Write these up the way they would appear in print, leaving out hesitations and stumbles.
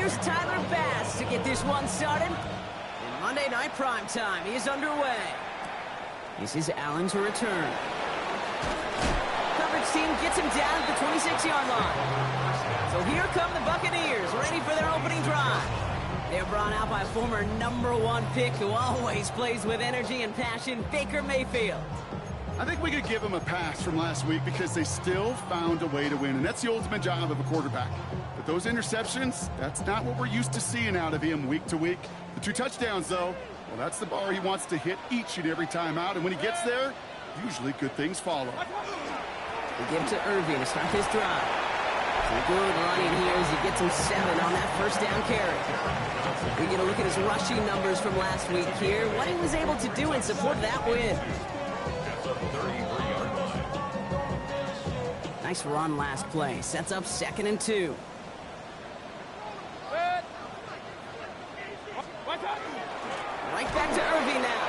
here's Tyler Bass to get this one started. In Monday Night Primetime, he is underway. This is Allen to return. Coverage team gets him down at the 26-yard line. So here come the Buccaneers, ready for their opening drive. They're brought out by former #1 pick who always plays with energy and passion, Baker Mayfield. I think we could give them a pass from last week because they still found a way to win, and that's the ultimate job of a quarterback. But those interceptions, that's not what we're used to seeing out of him week to week. The 2 touchdowns, though, well, that's the bar he wants to hit each and every time out, and when he gets there, usually good things follow. They give it to Irving to start his drive. Some good running here as he gets him 7 on that first down carry. We get a look at his rushing numbers from last week here, what he was able to do in support of that win. Nice run last play. Sets up 2nd and 2. Right back to Irving now.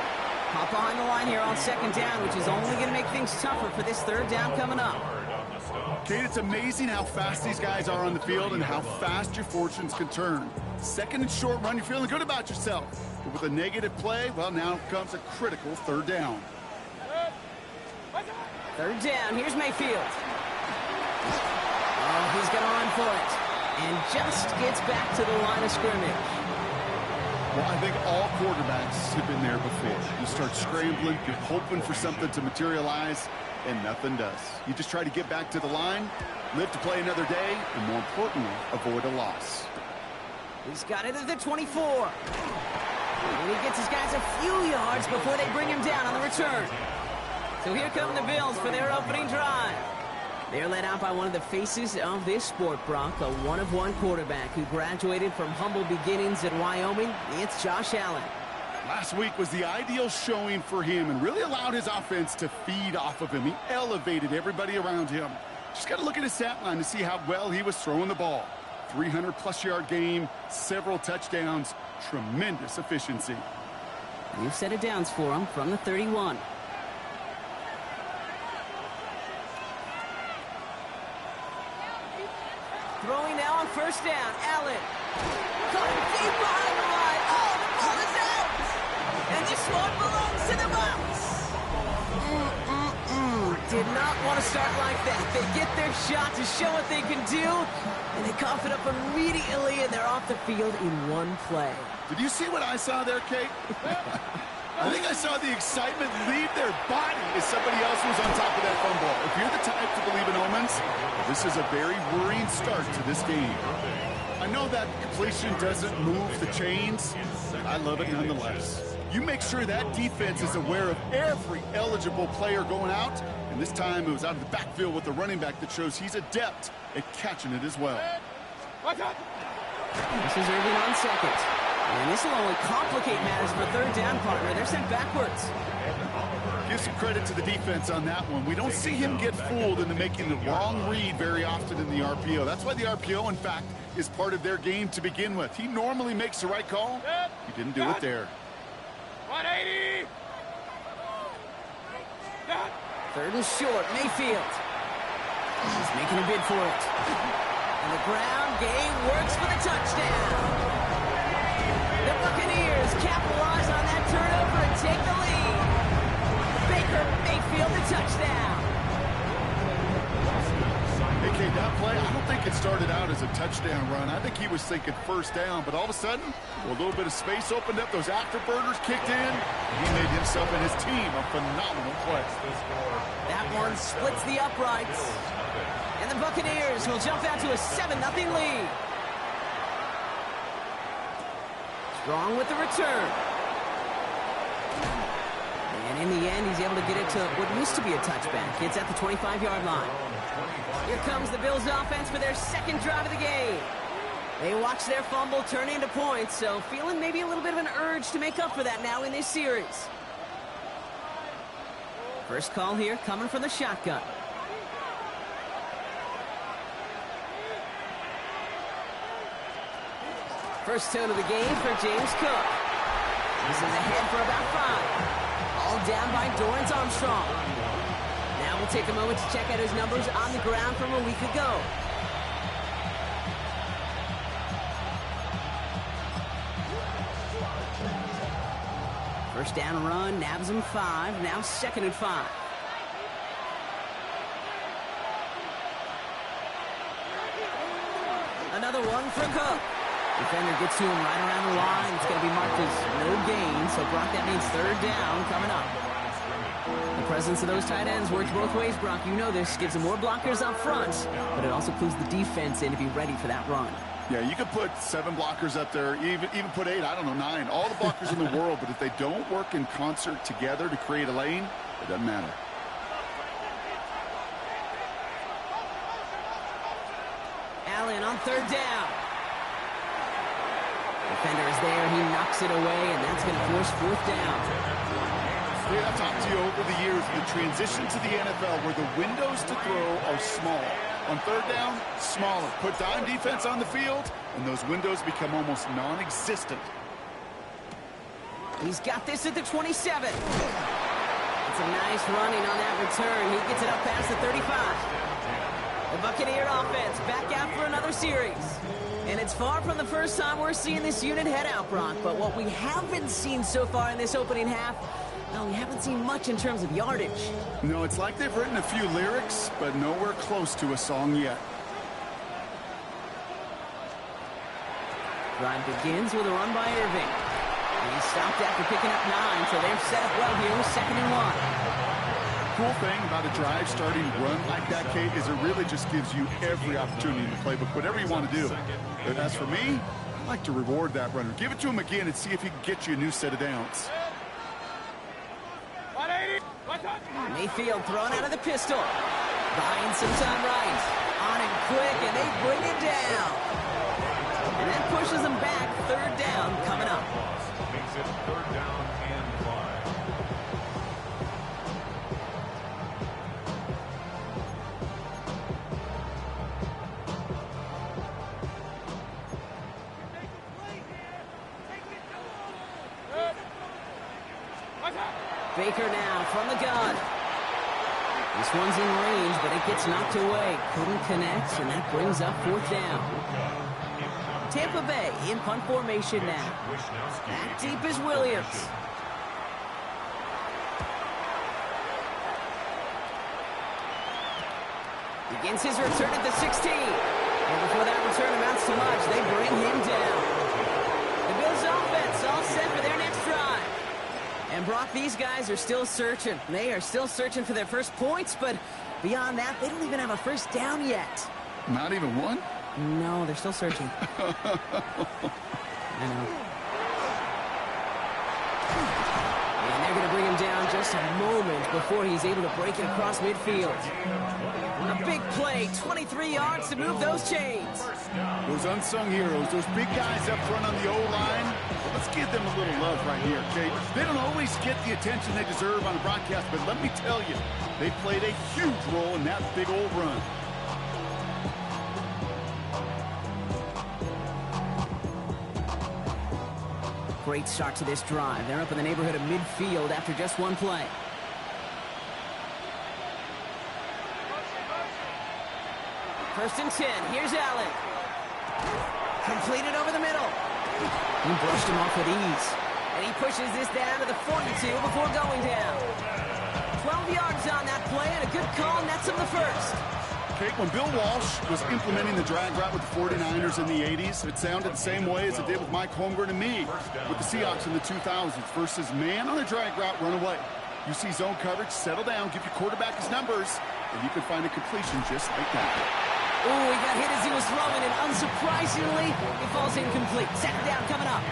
Hop behind the line here on 2nd down, which is only going to make things tougher for this 3rd down coming up. Kate, it's amazing how fast these guys are on the field and how fast your fortunes can turn. 2nd and short run, you're feeling good about yourself. But with a negative play, well, now comes a critical 3rd down. 3rd down, here's Mayfield. Oh, he's going to run for it. And just gets back to the line of scrimmage. Well, I think all quarterbacks have been there before. You start scrambling, you're hoping for something to materialize, and nothing does. You just try to get back to the line, live to play another day, and more importantly, avoid a loss. He's got it at the 24. And he gets his guys a few yards before they bring him down on the return. So here come the Bills for their opening drive. They're led out by one of the faces of this sport, Brock, a one-of-one quarterback who graduated from humble beginnings in Wyoming. It's Josh Allen. Last week was the ideal showing for him and really allowed his offense to feed off of him. He elevated everybody around him. Just got to look at his stat line to see how well he was throwing the ball. 300-plus yard game, several touchdowns, tremendous efficiency. New set of downs for him from the 31. Throwing now on 1st down. Allen. Caught him deep behind the line. Oh, the ball is out. And this one belongs to the Bucs. Did not want to start like that. They get their shot to show what they can do, and they cough it up immediately, and they're off the field in one play. Did you see what I saw there, Kate? I think I saw the excitement leave their body as somebody else was on top of that fumble. If you're the type to believe in omens, this is a very worrying start to this game. I know that completion doesn't move the chains, but I love it nonetheless. You make sure that defense is aware of every eligible player going out, and this time it was out of the backfield with the running back that shows he's adept at catching it as well. This is Irving on 2nd. And this will only complicate matters for 3rd down, partner. They're sent backwards. Give some credit to the defense on that one. We don't see him get fooled into making the wrong read very often in the RPO. That's why the RPO, in fact, is part of their game to begin with. He normally makes the right call. He didn't do it there. 180. 3rd and short, Mayfield. He's making a bid for it. And the ground game works for the touchdown. The Buccaneers capitalize on that turnover and take the lead. Baker Mayfield the touchdown. Okay, that play, I don't think it started out as a touchdown run. I think he was thinking 1st down, but all of a sudden, a little bit of space opened up, those afterburners kicked in, and he made himself and his team a phenomenal play. That one splits the uprights. And the Buccaneers will jump out to a 7-0 lead. Strong with the return. And in the end, he's able to get it to what used to be a touchback. It's at the 25-yard line. Here comes the Bills offense for their 2nd drive of the game. They watch their fumble turn into points, so feeling maybe a little bit of an urge to make up for that now in this series. First call here coming from the shotgun. First tone of the game for James Cook. This is ahead for about 5. All down by Dorrance Armstrong. Now we'll take a moment to check out his numbers on the ground from a week ago. First down run, nabs him 5. Now 2nd and 5. Another one for Cook. Defender gets to him right around the line. It's going to be marked as no gain. So, Brock, that means 3rd down coming up. The presence of those tight ends works both ways, Brock. You know this. Gives them more blockers up front, but it also clues the defense in to be ready for that run. Yeah, you could put 7 blockers up there, even put 8, I don't know, 9. All the blockers in the world, but if they don't work in concert together to create a lane, it doesn't matter. Allen on 3rd down. Defender is there. He knocks it away, and that's going to force 4th down. Wade, I've talked to you over the years, the transition to the NFL where the windows to throw are small. On 3rd down, smaller. Put dime defense on the field, and those windows become almost non-existent. He's got this at the 27. It's a nice running on that return. He gets it up past the 35. The Buccaneer offense back out for another series. And it's far from the first time we're seeing this unit head out, Brock. But what we haven't seen so far in this opening half, well, we haven't seen much in terms of yardage. No, it's like they've written a few lyrics, but nowhere close to a song yet. Drive begins with a run by Irving. And he's stopped after picking up 9, so they're set up well here with 2nd and 1. Cool thing about a drive starting run like that, Kate, is it really just gives you every opportunity in the playbook, whatever you want to do. But as for me, I like to reward that runner. Give it to him again and see if he can get you a new set of downs. Mayfield thrown out of the pistol. Buying some time right. On and quick, and they bring it down. And that pushes them back. 3rd down coming up. Makes it 3rd down and 5. Baker now from the gun. This one's in range, but it gets knocked away. Couldn't connect, and that brings up 4th down. Tampa Bay in punt formation now. Back deep is Williams. Begins his return at the 16. And before that return amounts to much, they bring him down. The Bills offense all set for their next drive. And Brock, these guys are still searching. They are still searching for their first points, but beyond that, they don't even have a first down yet. Not even one? No, they're still searching. I know. And they're going to bring him down just a moment before he's able to break it across midfield. A big play, 23 yards to move those chains. Those unsung heroes, those big guys up front on the O-line, let's give them a little love right here, okay? They don't always get the attention they deserve on the broadcast, but let me tell you, they played a huge role in that big old run. Great start to this drive. They're up in the neighborhood of midfield after just one play. First and 10. Here's Allen. Completed over the middle. He brushed him off with ease. And he pushes this down to the 42 before going down. 12 yards on that play, and a good call nets him the first. Okay, when Bill Walsh was implementing the drag route with the 49ers in the 80s, it sounded the same way as it did with Mike Holmgren and me with the Seahawks in the 2000s versus man on a drag route, run away. You see zone coverage, settle down, give your quarterback his numbers, and you can find a completion just like that. Oh, he got hit as he was throwing, and unsurprisingly, it falls incomplete. 2nd down coming up.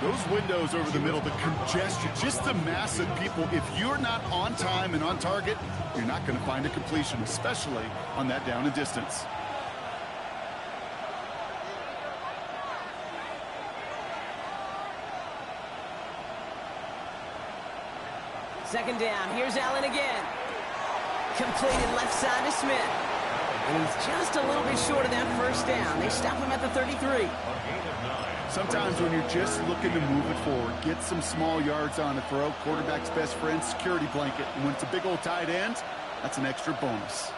Those windows over the middle, the congestion, just the mass of people. If you're not on time and on target, you're not going to find a completion, especially on that down and distance. Second down. Here's Allen again. Completed left side to Smith. And he's just a little bit short of that first down. They stop him at the 33. Sometimes when you're just looking to move it forward, get some small yards on the throw, quarterback's best friend, security blanket. And when it's a big old tight end, that's an extra bonus.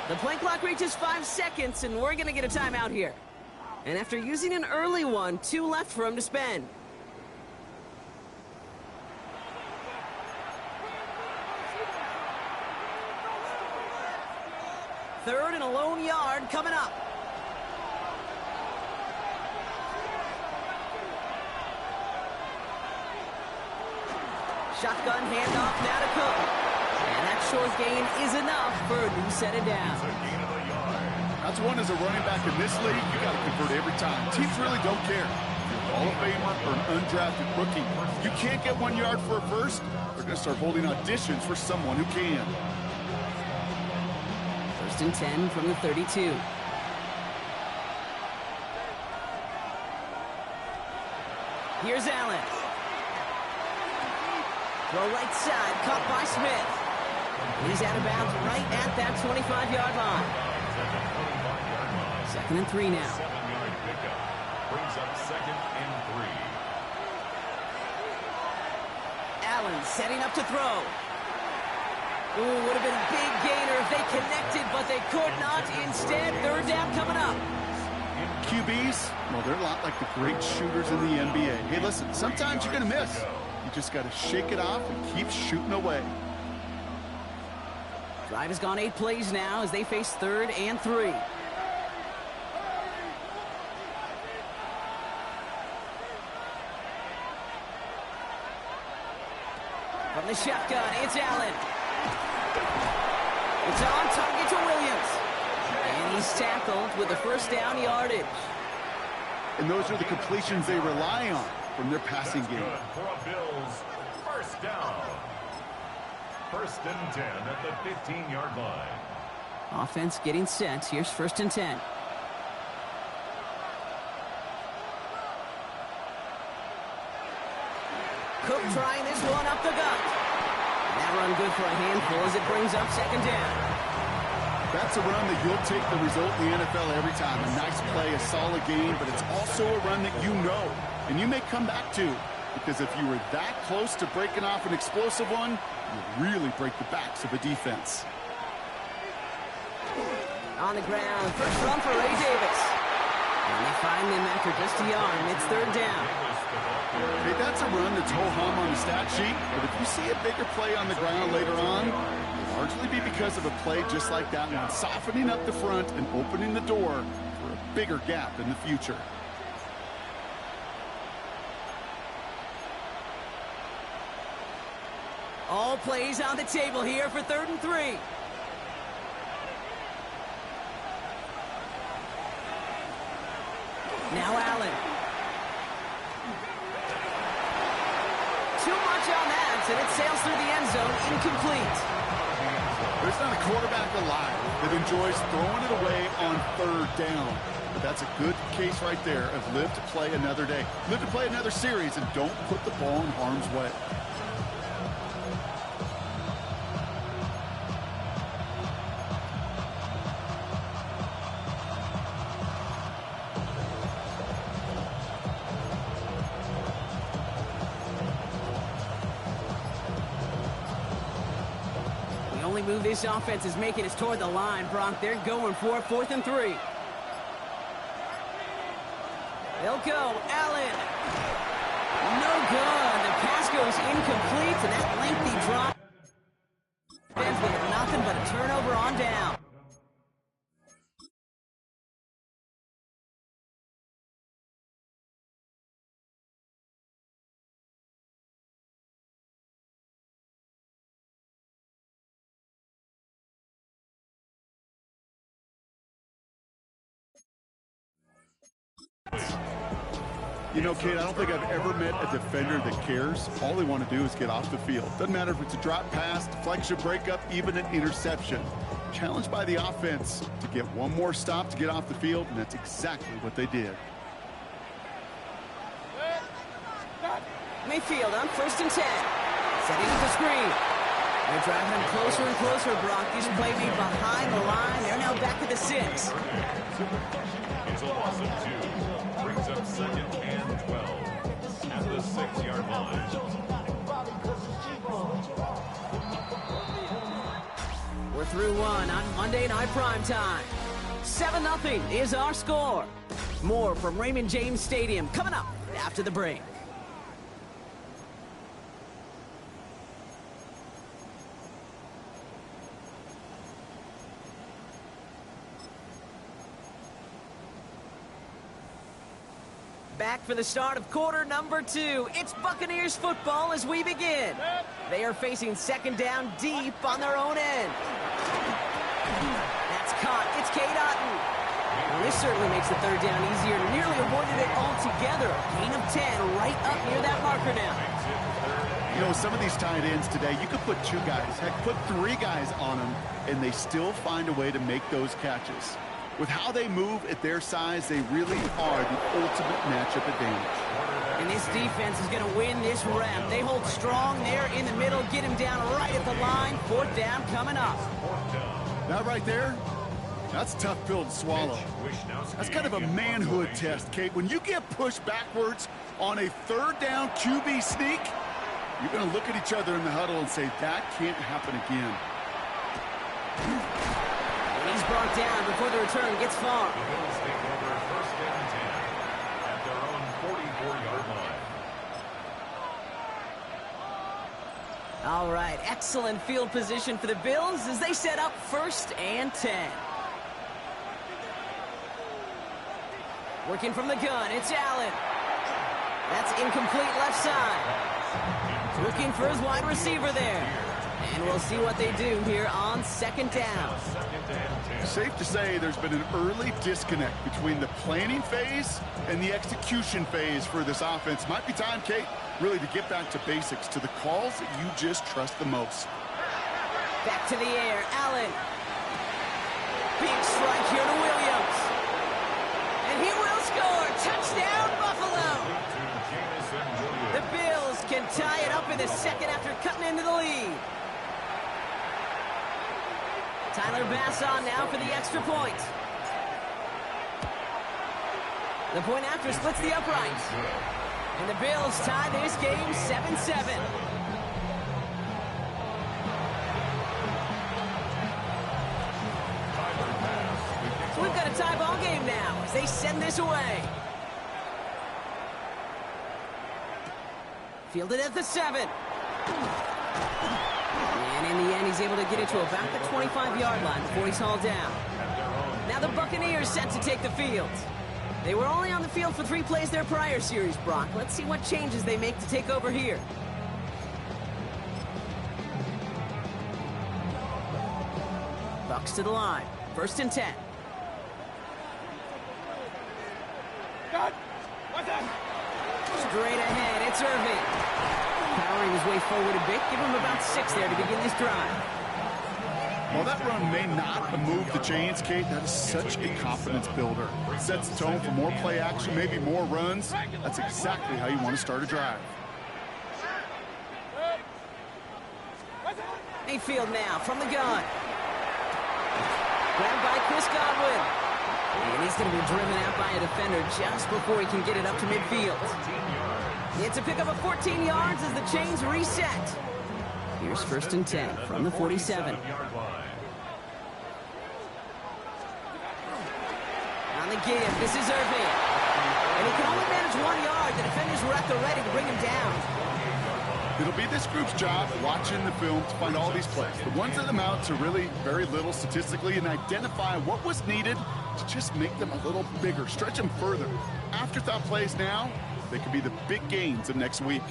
The play clock reaches 5 seconds, and we're going to get a timeout here. And after using an early one, 2 left for him to spend. Third and a lone yard coming up. Shotgun handoff now to Cook. And that short gain is enough for a new set of downs. That's one as a running back in this league, you got to convert every time. Teams really don't care. If you're a Hall of Famer or an undrafted rookie, you can't get 1 yard for a first, they're going to start holding auditions for someone who can. First and 10 from the 32. Here's Allen. Throw right side, caught by Smith. He's out of bounds right at that 25-yard line. 2nd and 3 now. 7-yard pickup brings up 2nd and 3. Allen setting up to throw. Ooh, would have been a big gainer if they connected, but they could not. Instead, 3rd down coming up. QBs, well, they're a lot like the great shooters in the NBA. Hey, listen, sometimes you're going to miss. You just got to shake it off and keep shooting away. Drive has gone 8 plays now as they face 3rd and 3. From the shotgun, it's Allen. It's on target to Williams. And he's tackled with a 1st down yardage. And those are the completions they rely on from their passing game. Good for a Bills 1st down. 1st and 10 at the 15-yard line. Offense getting set. Here's 1st and 10. Cook trying this one up the gut. That run good for a handful as it brings up 2nd down. That's a run that you'll take the result in the NFL every time. A nice play, a solid game, but it's also a run that you know and you may come back to, because if you were that close to breaking off an explosive one, you really break the backs of a defense. On the ground, first run for Ray Davis. And they find him after just a yard. It's 3rd down. Hey, that's a run that's ho-hum on the stat sheet, but if you see a bigger play on the ground later on, it'll largely be because of a play just like that one, softening up the front and opening the door for a bigger gap in the future. All plays on the table here for 3rd and 3. Now Allen. Too much on that, and it sails through the end zone, incomplete. There's not a quarterback alive that enjoys throwing it away on 3rd down. But that's a good case right there of live to play another day. Live to play another series, and don't put the ball in harm's way. Move this offense is making is toward the line, Bronk. They're going for 4th and 3. They'll go. Allen. No good. The pass goes incomplete, and that lengthy drop ends with nothing but a turnover on down. You know, Kate, I don't think I've ever met a defender that cares. All they want to do is get off the field. Doesn't matter if it's a drop pass, deflection, breakup, even an interception. Challenged by the offense to get one more stop to get off the field, and that's exactly what they did. Mayfield on 1st and 10. Setting up the screen. They're driving them closer and closer, Brock. This play made behind the line. They're now back to the 6. It's a loss of 2. Brings up 2nd and 12 at the 6-yard line. through one on Monday Night Primetime. 7-0 is our score. More from Raymond James Stadium coming up after the break. Back for the start of quarter number 2. It's Buccaneers football as we begin. They are facing second down deep on their own end. That's caught. It's Kate Otten. Well, this certainly makes the third down easier. Nearly avoided it altogether. Gain of 10 right up near that marker now. You know, some of these tight ends today, you could put 2 guys, heck, put 3 guys on them, and they still find a way to make those catches. With how they move at their size, they really are the ultimate matchup advantage. And this defense is going to win this rep. They hold strong there in the middle, get him down right at the line. Fourth down coming up. That right there, that's a tough pill to swallow. That's kind of a manhood test, Kate. When you get pushed backwards on a third down QB sneak, you're going to look at each other in the huddle and say, that can't happen again. He's brought down before the return gets far. The Bills take over first and 10 at their own 44-yard line. All right, excellent field position for the Bills as they set up first and 10. Working from the gun, it's Allen. That's incomplete left side. Looking for his wide receiver there. And we'll see what they do here on second down. Safe to say there's been an early disconnect between the planning phase and the execution phase for this offense. Might be time, Kate, really to get back to basics, to the calls that you just trust the most. Back to the air, Allen. Big strike here to Williams. And he will score. Touchdown, Buffalo. The Bills can tie it up in the second after cutting into the lead. Tyler Bass on now for the extra point. The point after splits the uprights. And the Bills tie this game 7-7. So we've got a tie ball game now as they send this away. Fielded at the 7. And in the end, he's able to get it to about the 25-yard line before he's hauled down. Now the Buccaneers set to take the field. They were only on the field for 3 plays their prior series, Brock. Let's see what changes they make to take over here. Bucs to the line. First and 10. Straight ahead, it's Irving. Powering his way forward a bit. Give him about 6 there to begin this drive. While that run may not have moved the chains, Kate, that is such a confidence builder. It sets the tone for more play action, maybe more runs. That's exactly how you want to start a drive. Mayfield now from the gun. Grabbed by Chris Godwin. And he's going to be driven out by a defender just before he can get it up to midfield. It's a pickup of 14 yards as the chains reset. Here's first and 10 from the 47. On the give, this is Irving. And he can only manage 1 yard. The defenders were at the ready to bring him down. It'll be this group's job watching the film to find all these plays. The ones that amount to really very little statistically and identify what was needed to just make them a little bigger, stretch them further. Afterthought plays now, they could be the big gains of next week.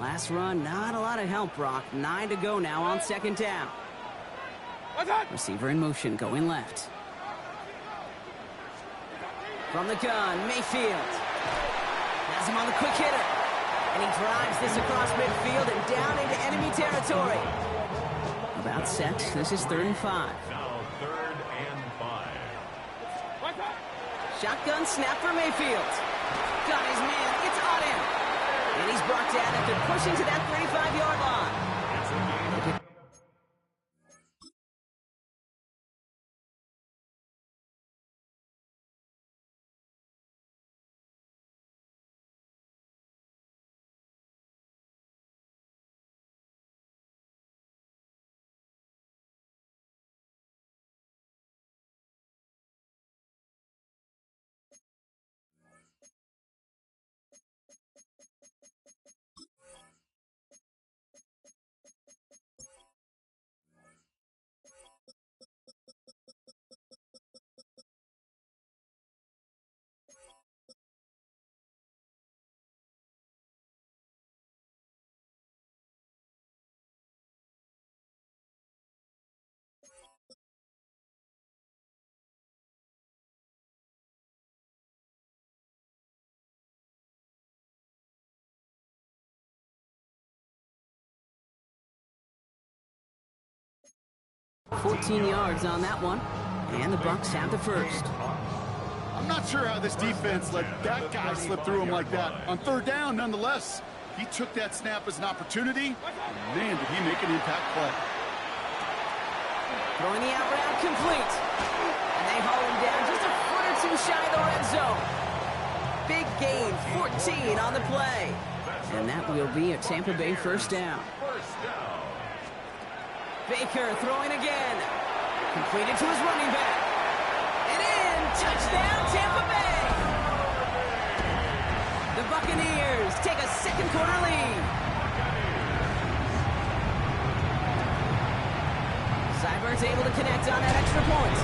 Last run, not a lot of help, Brock. 9 to go now on second down. Receiver in motion, going left. From the gun, Mayfield. Has him on the quick hitter. And he drives this across midfield and down into enemy territory. About set. This is 3rd and 5. Now 3rd and 5. Shotgun snap for Mayfield. Got his man. It's on him. And he's brought down after pushing to that 35-yard line. It's a 14 yards on that one. And the Bucs have the first. I'm not sure how this defense let that guy slip through him like that. On third down, nonetheless, he took that snap as an opportunity. And man, did he make an impact play. Throwing the out route complete. And they haul him down just a foot or two shy of the red zone. Big gain, 14 on the play. And that will be a Tampa Bay first down. Baker throwing again. Completed to his running back. And in, touchdown Tampa Bay. The Buccaneers take a second quarter lead. Seibert's able to connect on that extra point.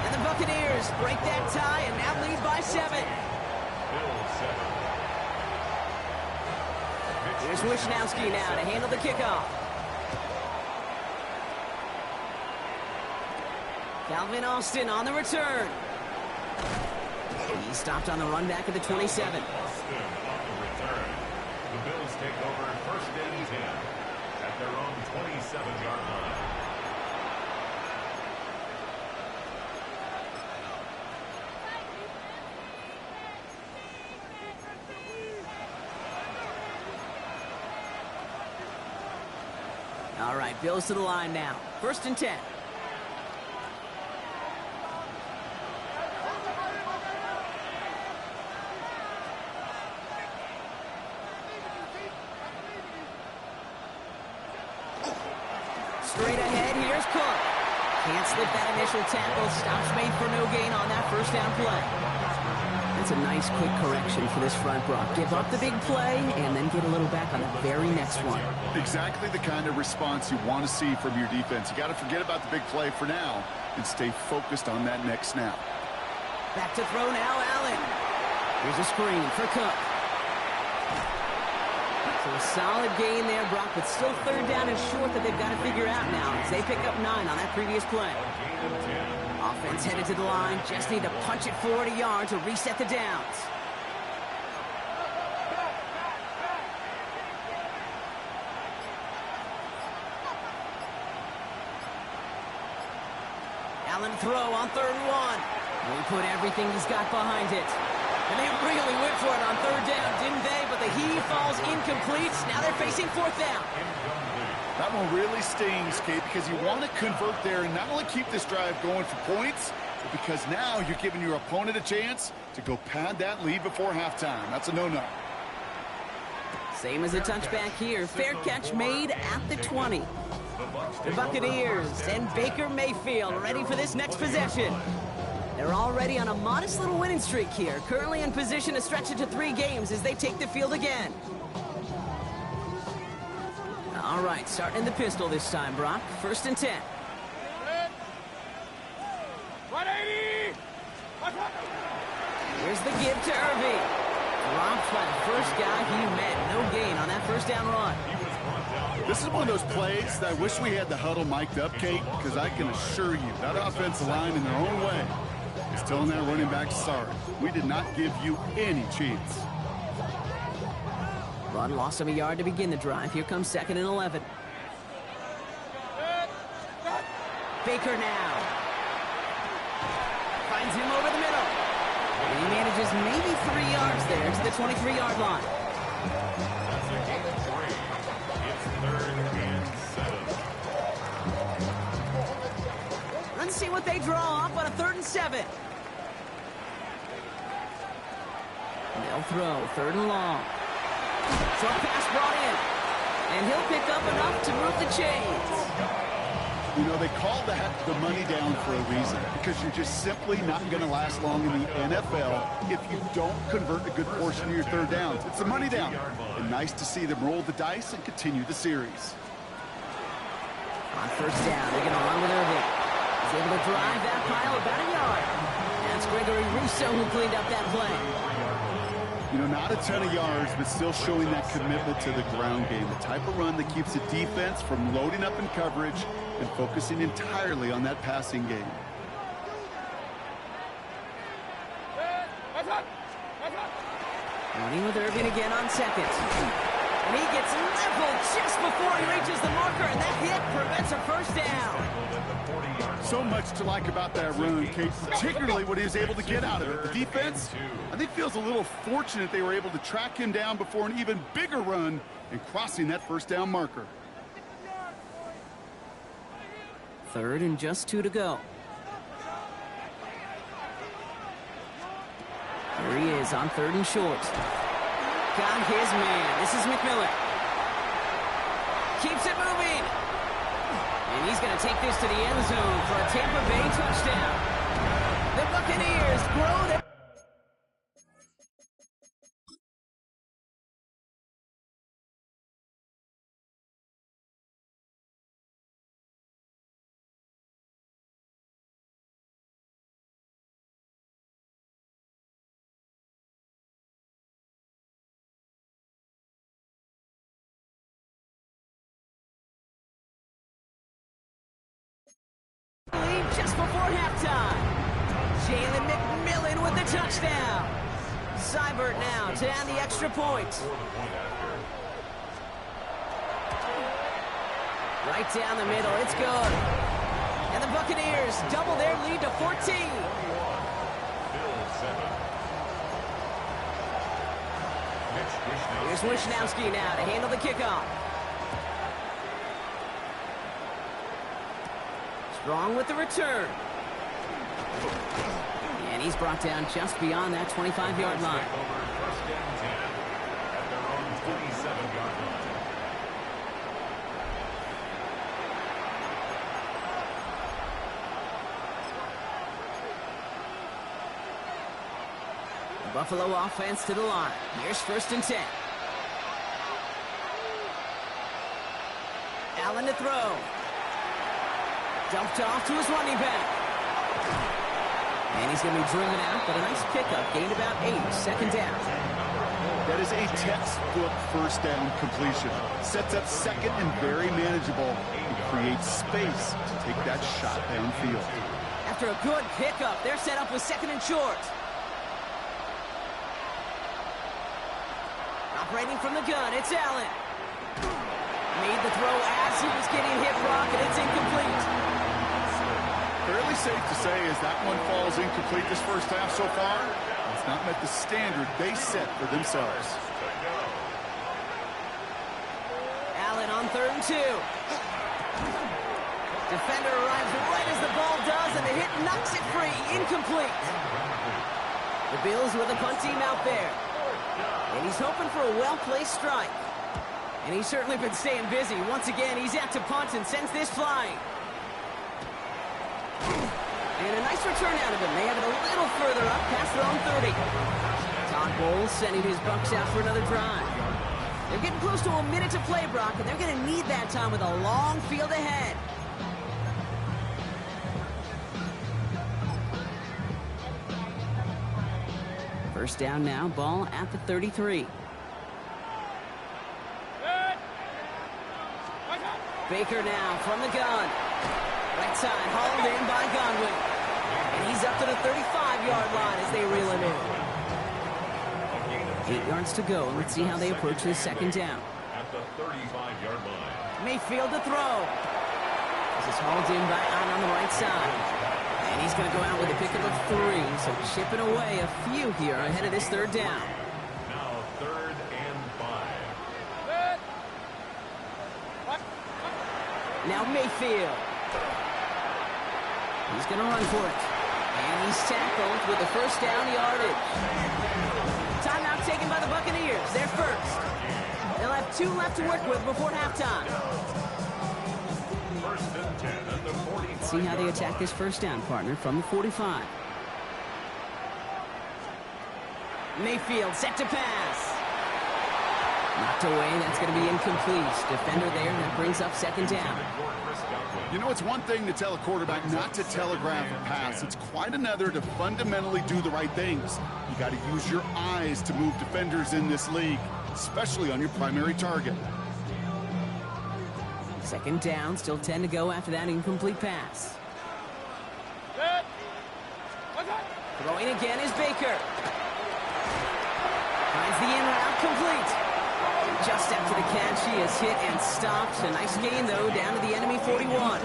And the Buccaneers break that tie and now lead by 7. Here's Wishnowski now to handle the kickoff. Calvin Austin on the return. He stopped on the run back at the 27. Austin on the return. The Bills take over first and 10 at their own 27-yard line. All right, Bills to the line now. First and 10. Straight ahead, here's Cook. Can't slip that initial tackle. Stops made for no gain on that first down play. That's a nice quick correction for this front, Brock. Give up the big play and then get a little back on the very next one. Exactly the kind of response you want to see from your defense. You got to forget about the big play for now and stay focused on that next snap. Back to throw now, Allen. Here's a screen for Cook. So a solid gain there, Brock, but still third down and short that they've got to figure out now as they pick up 9 on that previous play. Offense headed to the line. Just need to punch it 40 yards to reset the downs. Allen throw on 3rd and 1. He put everything he's got behind it. And they really went for it on 3rd down, didn't they? But the heave falls incomplete. Now they're facing 4th down. That one really stings, Kate, because you want to convert there and not only keep this drive going for points, but because now you're giving your opponent a chance to go pad that lead before halftime. That's a no-no. Same as a touchback here. Fair catch made at the 20. The Buccaneers and Baker Mayfield ready for this next possession. They're already on a modest little winning streak here. Currently in position to stretch it to 3 games as they take the field again. All right, starting in the pistol this time, Brock. First and 10. 180! Here's the give to Irving. Dropped by the first guy he met. No gain on that first down run. This is one of those plays that I wish we had the huddle mic'd up, Kate, because I can assure you that offensive line in their own way is telling that running back, sorry, we did not give you any chance. Run lost him a yard to begin the drive. Here comes 2nd and 11. Baker now. Finds him over the middle. And he manages maybe 3 yards there to the 23-yard line. That's a gain of 3. It's 3rd and 7. Let's see what they draw up on a 3rd and 7. They'll throw 3rd and long. Short pass brought in. And he'll pick up enough to move the chains. You know, they call that the money down for a reason, because you're just simply not going to last long in the NFL if you don't convert a good portion of your 3rd downs. It's the money down. And nice to see them roll the dice and continue the series. On 1st down, they're going to run with Irving. He's able to drive that pile about a yard. That's Gregory Rousseau who cleaned up that play. You know, not a ton of yards, but still showing that commitment to the ground game. The type of run that keeps the defense from loading up in coverage and focusing entirely on that passing game. Running with Irving again on 2nd. And he gets leveled just before he reaches the marker, and that hit prevents a first down. So much to like about that run, Kate, particularly what he was able to get out of it. The defense, I think, feels a little fortunate they were able to track him down before an even bigger run and crossing that first down marker. 3rd and just 2 to go. Here he is on 3rd and short. Got his man. This is McMillan. Keeps it moving. And he's going to take this to the end zone for a Tampa Bay touchdown. The Buccaneers grow their... just before halftime. Jalen McMillan with the touchdown. Seibert now to add the extra point. Right down the middle, it's good. And the Buccaneers double their lead to 14. Here's Wishnowski now to handle the kickoff. Strong with the return. And he's brought down just beyond that 25-yard line. First and 10 at their own 27-yard line. The Buffalo offense to the line. Here's 1st and 10. Allen to throw. Dumped off to his running back. And he's going to be driven out, but a nice pickup. Gained about 8. 2nd down. That is a textbook first down completion. Sets up 2nd and very manageable. And creates space to take that shot downfield. After a good pickup, they're set up with 2nd and short. Operating from the gun, it's Allen. Made the throw as he was getting hit, Rock, and it's incomplete. Fairly safe to say as that one falls incomplete this first half so far, it's not met the standard they set for themselves. Allen on 3rd and 2. Defender arrives right as the ball does, and the hit knocks it free. Incomplete. The Bills with a punt team out there. And he's hoping for a well-placed strike. And he's certainly been staying busy. Once again, he's out to punt and sends this flying. And a nice return out of him. They have it a little further up past their own 30. Todd Bowles sending his Bucs out for another drive. They're getting close to a minute to play, Brock, and they're going to need that time with a long field ahead. First down now, ball at the 33. Baker now from the gun. Right side, hauled in by Godwin. And he's up to the 35-yard line as they reel him in. 8 yards to go. Let's see how they approach this 2nd down. At the 35-yard line. Mayfield to throw. This is hauled in by Allen on the right side. And he's going to go out with a pickup of 3. So chipping away a few here ahead of this 3rd down. Now 3rd and 5. Now Mayfield. He's going to run for it. And he's tackled with the first down yardage. Timeout taken by the Buccaneers. They're first. They'll have 2 left to work with before halftime. 1st and 10 at the 45. Let's see how they attack this first down, partner, from the 45. Mayfield set to pass. Knocked away. That's going to be incomplete. Defender there. That brings up 2nd down. You know, it's one thing to tell a quarterback not to telegraph a pass. It's quite another to fundamentally do the right things. You got to use your eyes to move defenders in this league, especially on your primary target. 2nd down, still 10 to go after that incomplete pass. Throwing again is Baker. Finds the in route complete. Just after the catch, he is hit and stopped. A nice gain, though, down to the enemy 41.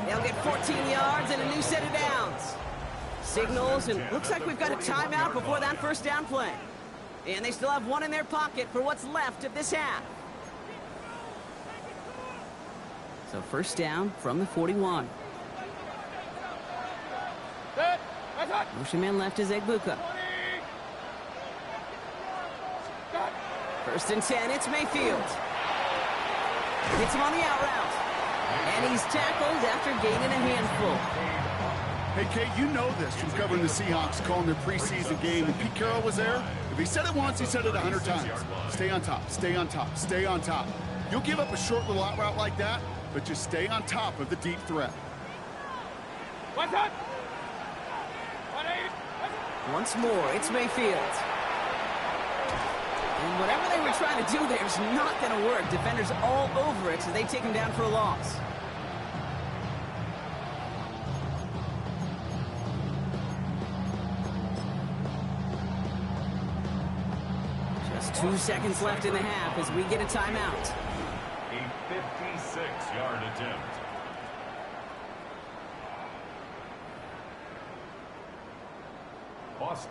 They'll get 14 yards and a new set of downs. Signals, and looks like we've got a timeout before that first down play. And they still have one in their pocket for what's left of this half. So first down from the 41. Motion man left is Egbuka. First and 10, it's Mayfield. Hits him on the out route. And he's tackled after gaining a handful. Hey, Kate, you know this from covering the Seahawks, calling their preseason game. And Pete Carroll was there. If he said it once, he said it 100 times. Stay on top, stay on top, stay on top. You'll give up a short little out route like that, but just stay on top of the deep threat. Once more, it's Mayfield. And whatever they were trying to do there is not going to work. Defenders all over it, so they take him down for a loss. Just 2 seconds left in the half as we get a timeout. A 56-yard attempt.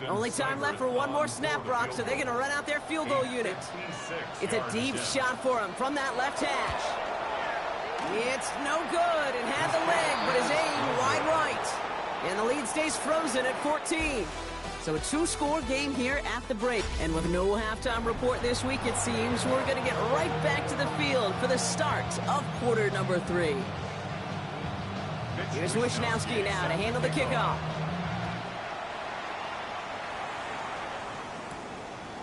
Only time left for one more snap, Brock, so they're going to run out their field goal unit. It's a deep shot for him from that left hash. It's no good, and had the leg, but his aim wide right. And the lead stays frozen at 14. So a 2-score game here at the break. And with no halftime report this week, it seems we're going to get right back to the field for the start of quarter number 3. Here's Wishnowski now to handle the kickoff.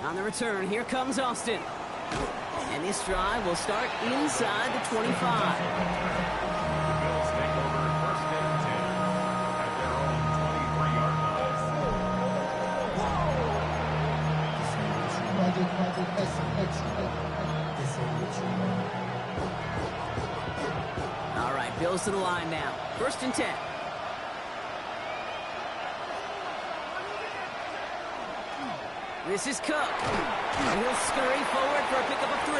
On the return, here comes Austin. And this drive will start inside the 25. The Bills take over first and 10 at their own 23-yard line. All right, Bills to the line now. First and 10. This is Cook. And he'll scurry forward for a pickup of 3.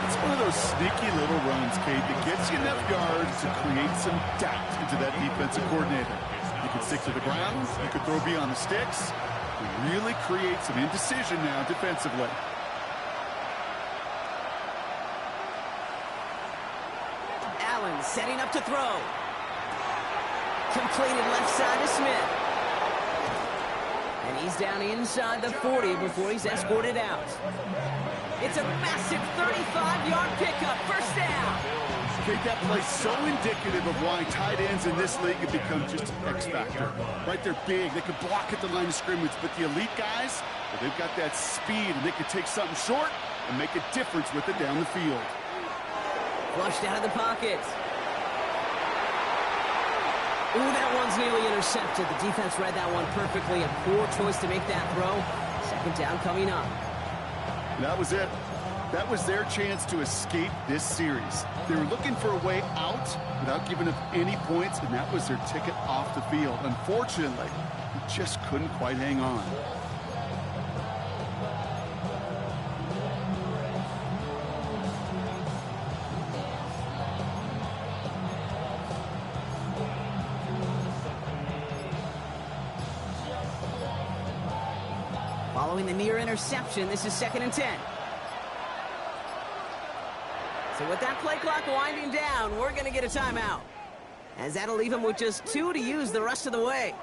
It's one of those sneaky little runs, Kate, that gets you enough yards to create some doubt into that defensive coordinator. You can stick to the ground. You can throw beyond the sticks. You really create some indecision now defensively. Allen setting up to throw. Completed left side to Smith. And he's down inside the 40 before he's escorted out. It's a massive 35-yard pickup. First down. Kate, that play's so indicative of why tight ends in this league have become just an X factor. Right, they're big. They can block at the line of scrimmage. But the elite guys, well, they've got that speed, and they can take something short and make a difference with it down the field. Flushed out of the pocket. Ooh, that one's nearly intercepted. The defense read that one perfectly. A poor choice to make that throw. Second down coming up. That was it. That was their chance to escape this series. They were looking for a way out without giving up any points, and that was their ticket off the field. Unfortunately, they just couldn't quite hang on. Following the near interception, this is second and 10. So with that play clock winding down, we're going to get a timeout, as that'll leave him with just 2 to use the rest of the way.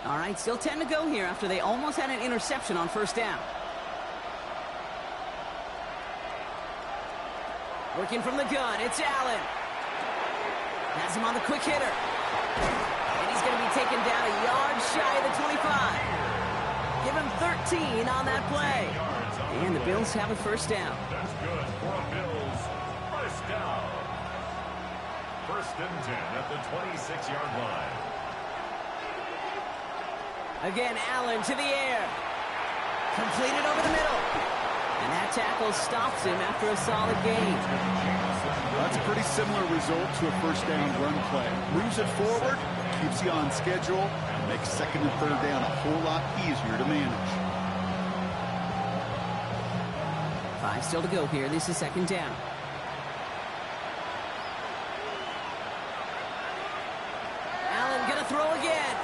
All right, still 10 to go here after they almost had an interception on first down. Working from the gun, it's Allen. Has him on the quick hitter. And he's going to be taken down a yard shy of the 25. Give him 13 on that play. And the Bills have a first down. That's good for a Bills first down. First and 10 at the 26-yard line. Again, Allen to the air. Completed over the middle. And that tackle stops him after a solid gain. That's a pretty similar result to a first down run play. Moves it forward, keeps you on schedule, and makes second and third down a whole lot easier to manage. 5 still to go here. This is second down. Allen gonna throw again.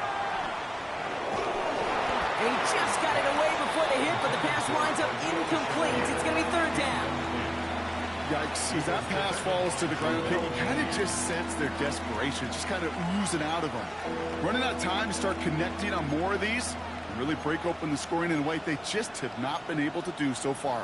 And he just got it away before the hit, but the pass winds up incomplete. It's gonna be third down. Yikes, as that pass falls to the ground, you kind of just sense their desperation, just kind of oozing out of them. Running out of time to start connecting on more of these and really break open the scoring in a way they just have not been able to do so far.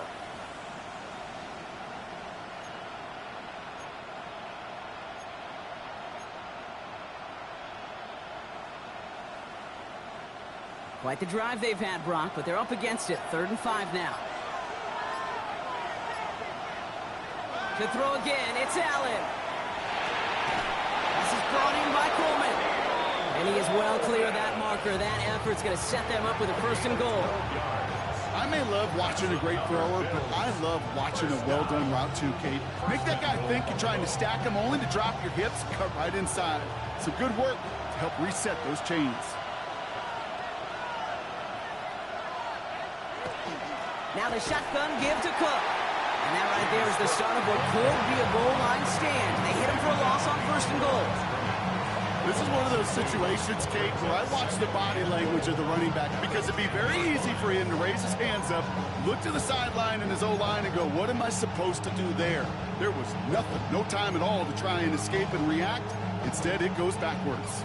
Quite the drive they've had, Brock, but they're up against it. 3rd and 5 now. To throw again, it's Allen. This is brought in by Coleman. And he is well clear of that marker. That effort's going to set them up with a 1st and goal. I may love watching a great thrower, but I love watching a well-done route too, Kate. Make that guy think you're trying to stack him only to drop your hips, cut right inside. Some good work to help reset those chains. Now the shotgun give to Cook. And that right there is the start of what could be a goal line stand. They hit him for a loss on 1st and goal. This is one of those situations, Kate, where I watch the body language of the running back because it'd be very easy for him to raise his hands up, look to the sideline in his O-line and go, what am I supposed to do there? There was nothing, no time at all to try and escape and react. Instead, it goes backwards.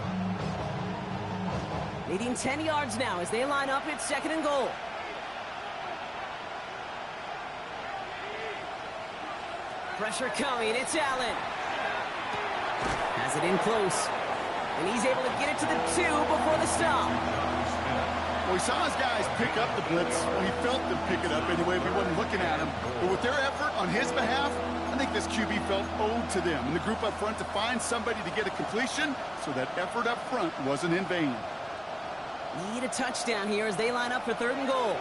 Needing 10 yards now as they line up at 2nd and goal. Pressure coming, it's Allen. Has it in close. And he's able to get it to the 2 before the stop. Well, he saw his guys pick up the blitz. Well, he felt them pick it up anyway if he wasn't looking at him. But with their effort on his behalf, I think this QB felt owed to them and the group up front to find somebody to get a completion so that effort up front wasn't in vain. Need a touchdown here as they line up for 3rd and goal.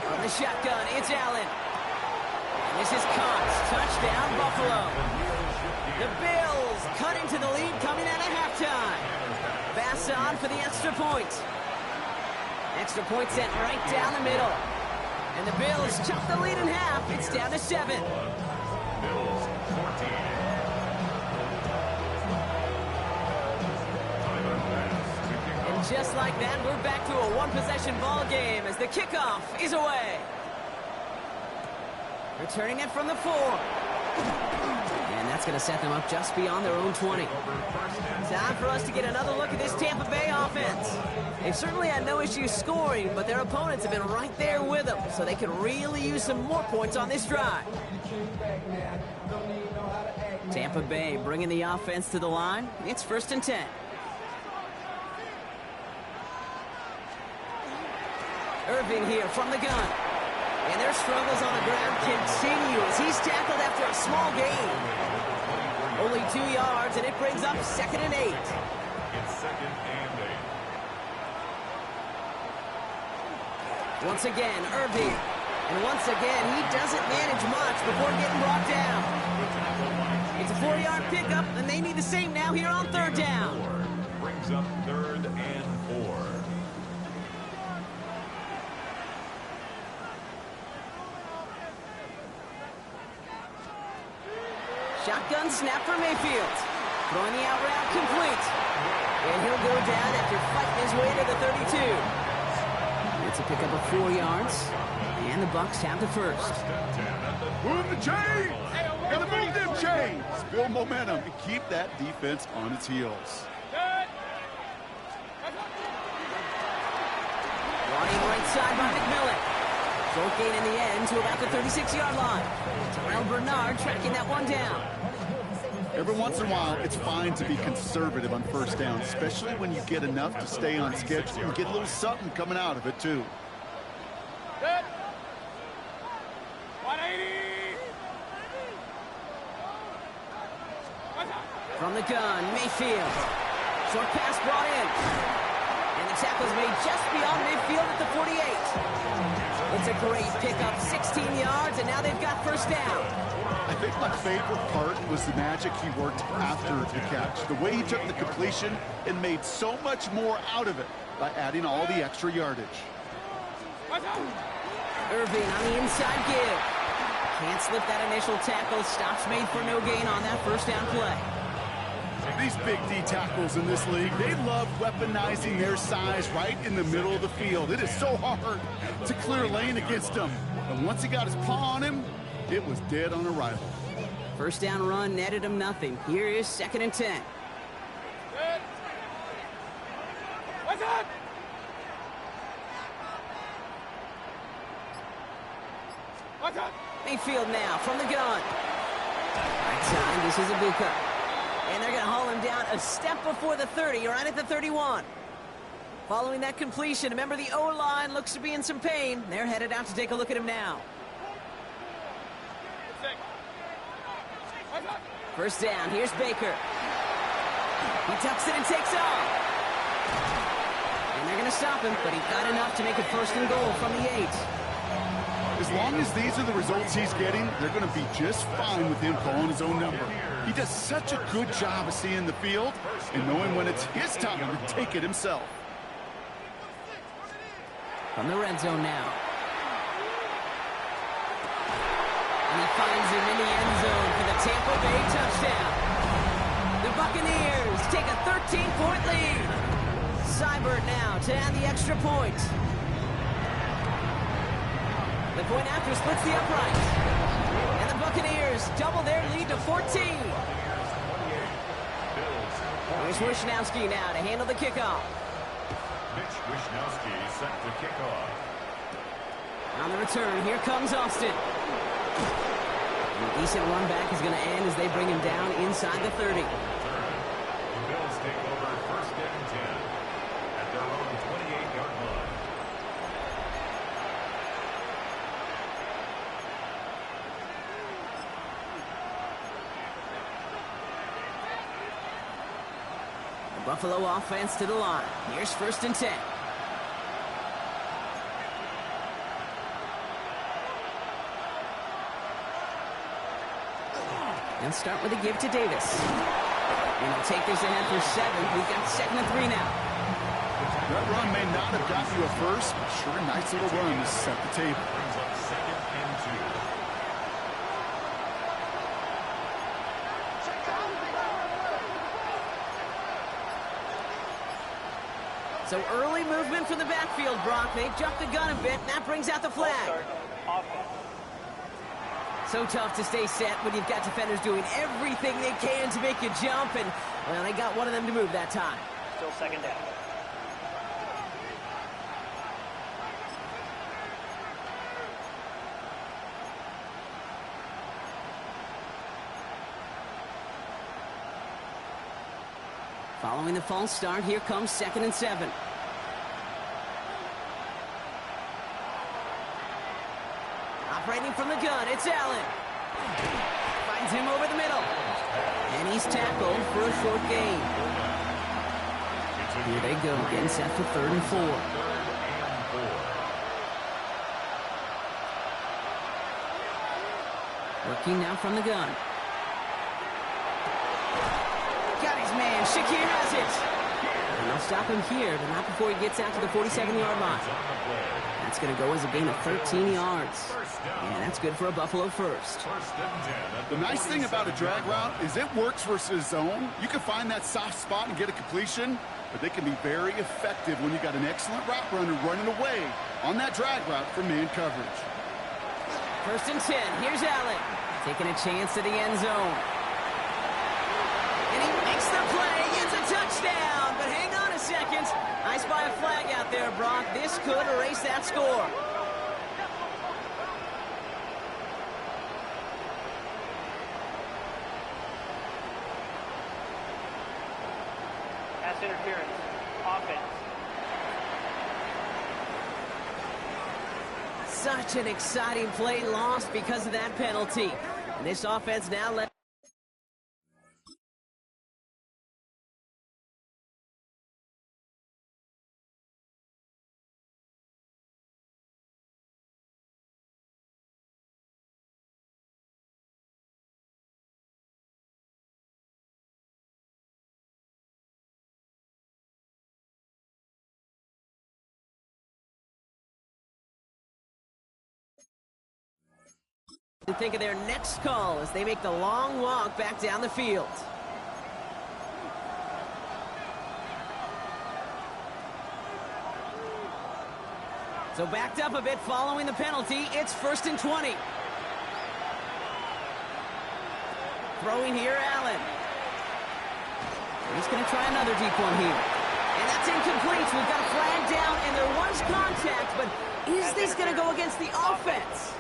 On the shotgun, it's Allen. And this is Cox. Touchdown, Buffalo. The Bills cut into the lead coming out of halftime. Bass on for the extra point. Extra point sent right down the middle. And the Bills chop the lead in half. It's down to 7. Bills 14. And just like that, we're back to a one-possession ball game as the kickoff is away. Returning it from the 4. And that's going to set them up just beyond their own 20. Time for us to get another look at this Tampa Bay offense. They've certainly had no issue scoring, but their opponents have been right there with them, so they could really use some more points on this drive. Tampa Bay bringing the offense to the line. It's 1st and 10. Irving here from the gun. And their struggles on the ground continue as he's tackled after a small gain. Only 2 yards, and it brings up 2nd and 8. It's 2nd and 8. Once again, Irving. And once again, he doesn't manage much before getting brought down. It's a 4-yard pickup, and they need the same now here on 3rd down. Brings up 3rd and 4. Shotgun snap for Mayfield. Throwing the out route complete. And he'll go down after fighting his way to the 32. It's a pickup of 4 yards. And the Bucs have the 1st. Move the chains! Gotta move them chains! Build momentum and keep that defense on its heels. Running right side by McMillan. Short gain in the end to about the 36-yard line. Terrell Bernard tracking that one down. Every once in a while, it's fine to be conservative on 1st down, especially when you get enough to stay on schedule and get a little something coming out of it, too. Good. 180. From the gun, Mayfield. Short pass brought in. And the tackle's made just beyond midfield at the 48. It's a great pickup, 16 yards, and now they've got first down. I think my favorite part was the magic he worked after the catch. The way he took the completion and made so much more out of it by adding all the extra yardage. Irving on the inside give. Can't slip that initial tackle. Stops made for no gain on that first down play. These big D tackles in this league, they love weaponizing their size right in the middle of the field. It is so hard to clear lane against them. And once he got his paw on him, it was dead on arrival. First down run netted him nothing. Here is 2nd and 10. What's up? What's up? Mayfield now from the gun. Right side, this is Ibuka. And they're going to haul him down a step before the 30, right at the 31. Following that completion, remember the O-line looks to be in some pain. They're headed out to take a look at him now. First down, here's Baker. He tucks it and takes off. And they're going to stop him, but he got enough to make it 1st and goal from the 8. As long as these are the results he's getting, they're going to be just fine with him calling his own number. He does such a good job of seeing the field and knowing when it's his time to take it himself. From the red zone now. And he finds him in the end zone for the Tampa Bay touchdown. The Buccaneers take a 13-point lead. Seibert now to add the extra point. The point after splits the upright. And the Buccaneers double their lead to 14. Here's Wishnowski now to handle the kickoff. Mitch Wishnowski set to kick off. On the return, here comes Austin. A decent run back is going to end as they bring him down inside the 30. The Bills take over 1st and 10 at their own 28-yard line. The Buffalo offense to the line. Here's 1st and 10. And start with a give to Davis. And he'll take this ahead for 7. We've got 2nd and 3 now. That run may not have got you a first, but sure a nice little run to set the table. Brings up 2nd and 2. So early movement from the backfield, Brock. They've jumped the gun a bit, and that brings out the flag. So tough to stay set when you've got defenders doing everything they can to make you jump, and, well, they got one of them to move that time. Still 2nd down. Following the false start, here comes 2nd and 7. Operating from the gun, it's Allen. Finds him over the middle. And he's tackled for a short gain. Here they go, getting set for 3rd and 4. Working now from the gun. Got his man, Shakir has it. And they'll stop him here, but not before he gets out to the 47-yard line. That's going to go as a gain of 13 yards. And that's good for a Buffalo first. The nice thing about a drag route is it works versus zone. You can find that soft spot and get a completion, but they can be very effective when you got an excellent route runner running away on that drag route for man coverage. 1st and 10. Here's Allen. Taking a chance to the end zone. And he makes the play. Gets a touchdown. But hang on a second. I spy a flag out there, Brock. This could erase that score. Pass interference. Offense. Such an exciting play lost because of that penalty. And this offense now left. to think of their next call as they make the long walk back down the field. So backed up a bit following the penalty. It's 1st and 20. Throwing here, Allen. He's going to try another deep one here. And that's incomplete. We've got a flag down, and there was contact, but is this going to go against the offense?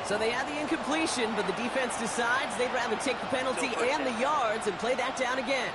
So they had the incompletion, but the defense decides they'd rather take the penalty and the yards and play that down again.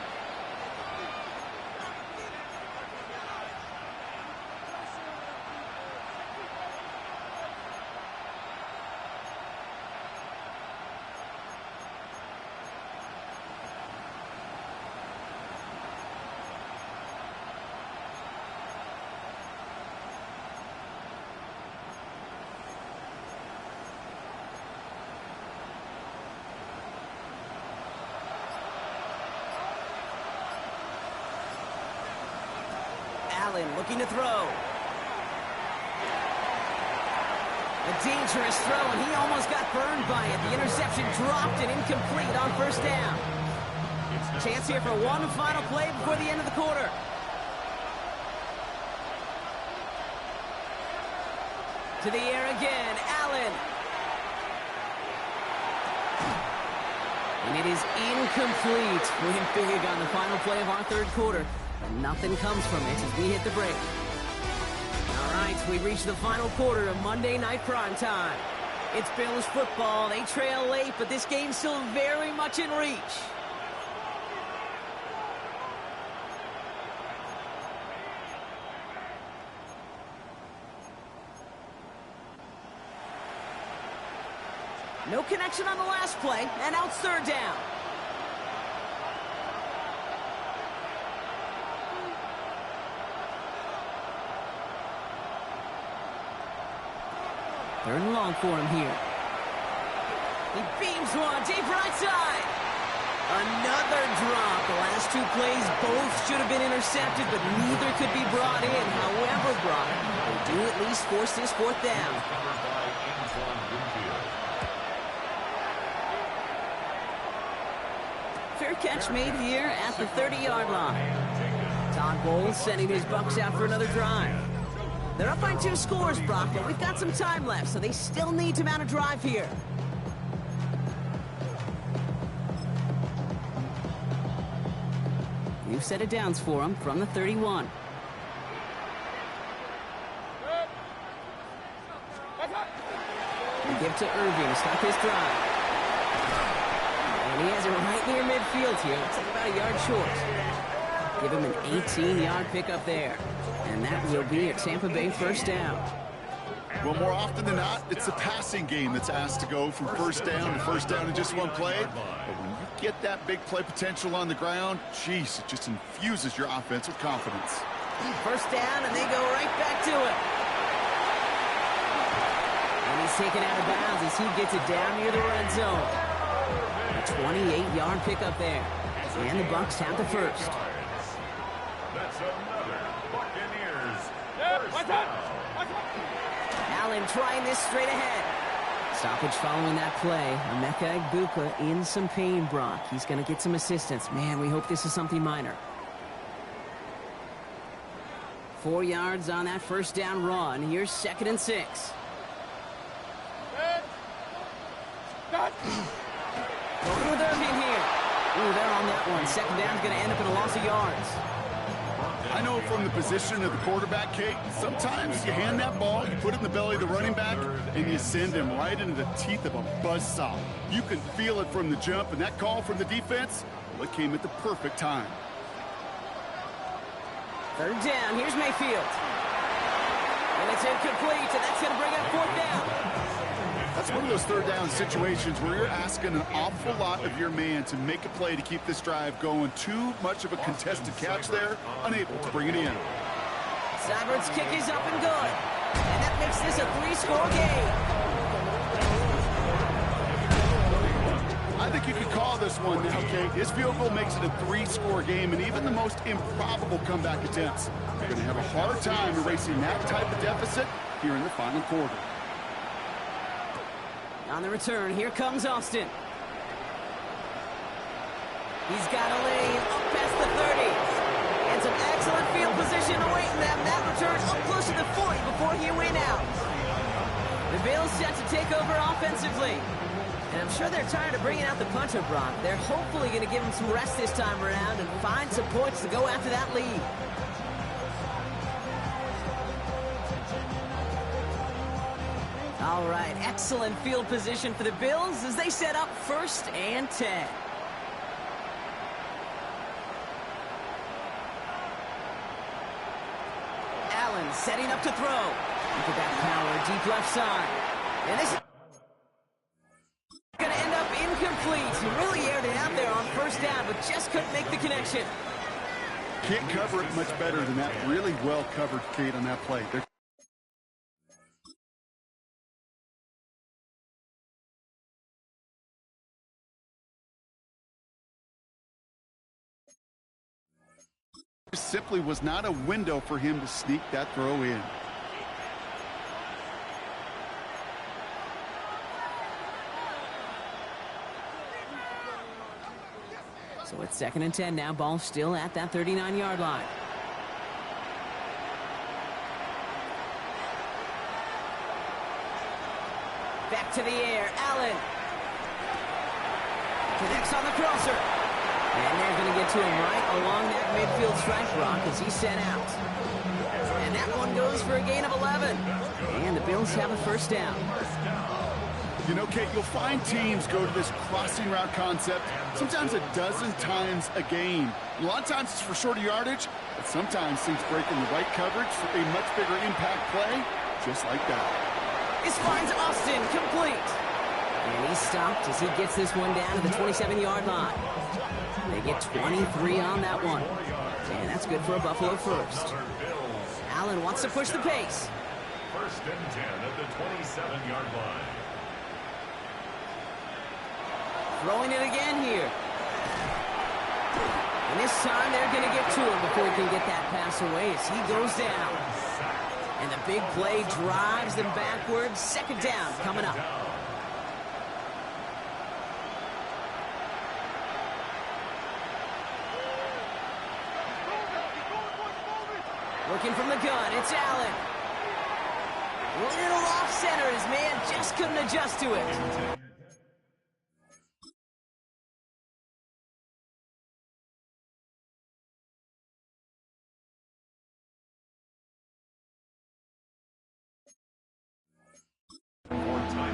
Allen looking to throw. A dangerous throw, and he almost got burned by it. The interception dropped and incomplete on 1st down. Chance here for one final play before the end of the quarter. To the air again, Allen. And it is incomplete. Win big on the final play of our 3rd quarter. And nothing comes from it as we hit the break. All right, we reach the final quarter of Monday Night Prime Time. It's Bills football. They trail late, but this game's still very much in reach. No connection on the last play, and now it's 3rd down. Third and long for him here. He beams one, deep right side. Another drop. The last 2 plays both should have been intercepted, but neither could be brought in. However brought, they do at least force this 4th down. Fair catch made here at the 30-yard line. Todd Bowles sending his Bucs out for another drive. They're up by 2 scores, Brock, but we've got some time left, so they still need to mount a drive here. New set of downs for them from the 31. They give to Irving to start his drive. And he has it right near midfield here. Looks like about a yard short. Give him an 18-yard pickup there. And that will be a Tampa Bay 1st down. Well, more often than not, it's the passing game that's asked to go from 1st down to 1st down in just one play. But when you get that big play potential on the ground, geez, it just infuses your offense with confidence. 1st down, and they go right back to it. And he's taken out of bounds as he gets it down near the red zone. A 28-yard pickup there. And the Bucs have the 1st. That's another Buccaneers. Allen trying this straight ahead. Stoppage following that play. Emeka Egbuka in some pain, Brock. He's going to get some assistance. Man, we hope this is something minor. 4 yards on that 1st down run. Here's 2nd and 6. Going with Irving here. Ooh, they're on that one. 2nd down's going to end up in a loss of yards. I know from the position of the quarterback, Kate, sometimes you hand that ball, you put it in the belly of the running back, and you send him right into the teeth of a buzzsaw. You can feel it from the jump, and that call from the defense, well, it came at the perfect time. 3rd down. Here's Mayfield. And it's incomplete, and that's going to bring up 4th down. That's one of those 3rd down situations where you're asking an awful lot of your man to make a play to keep this drive going. Too much of a contested catch there, unable to bring it in. Seibert's kick is up and good. And that makes this a 3-score game. I think you could call this one now, Kate. His field goal makes it a 3-score game, and even the most improbable comeback attempts are going to have a hard time erasing that type of deficit here in the final quarter. On the return, here comes Austin. He's got a lane up past the 30. And some excellent field position awaiting them. That return up close to the 40 before he went out. The Bills set to take over offensively. And I'm sure they're tired of bringing out the punter, Brock. They're hopefully going to give him some rest this time around and find some points to go after that lead. All right, excellent field position for the Bills as they set up 1st and 10. Allen setting up to throw. Look at that power, deep left side. And this is going to end up incomplete. He really aired it out there on 1st down, but just couldn't make the connection. Can't cover it much better than that. Really well covered, Kate, on that play. There simply was not a window for him to sneak that throw in. So it's 2nd and 10 now. Ball still at that 39-yard line. Back to the air. Allen. Connects on the crosser. And they're going to get to him right along that midfield strike block as he's sent out. And that one goes for a gain of 11. And the Bills have a 1st down. You know, Kate, you'll find teams go to this crossing route concept sometimes a dozen times a game. A lot of times it's for shorter yardage, but sometimes teams break in the right coverage for a much bigger impact play, just like that. This finds Austin complete. And he's stopped as he gets this one down to the 27-yard line. They get 23 on that one. And that's good for a Buffalo 1st. Allen wants to push the pace. 1st and 10 at the 27-yard line. Throwing it again here. And this time they're going to get to him before he can get that pass away as he goes down. And the big play drives them backwards. 2nd down coming up. Looking from the gun, it's Allen. Little off center, his man just couldn't adjust to it.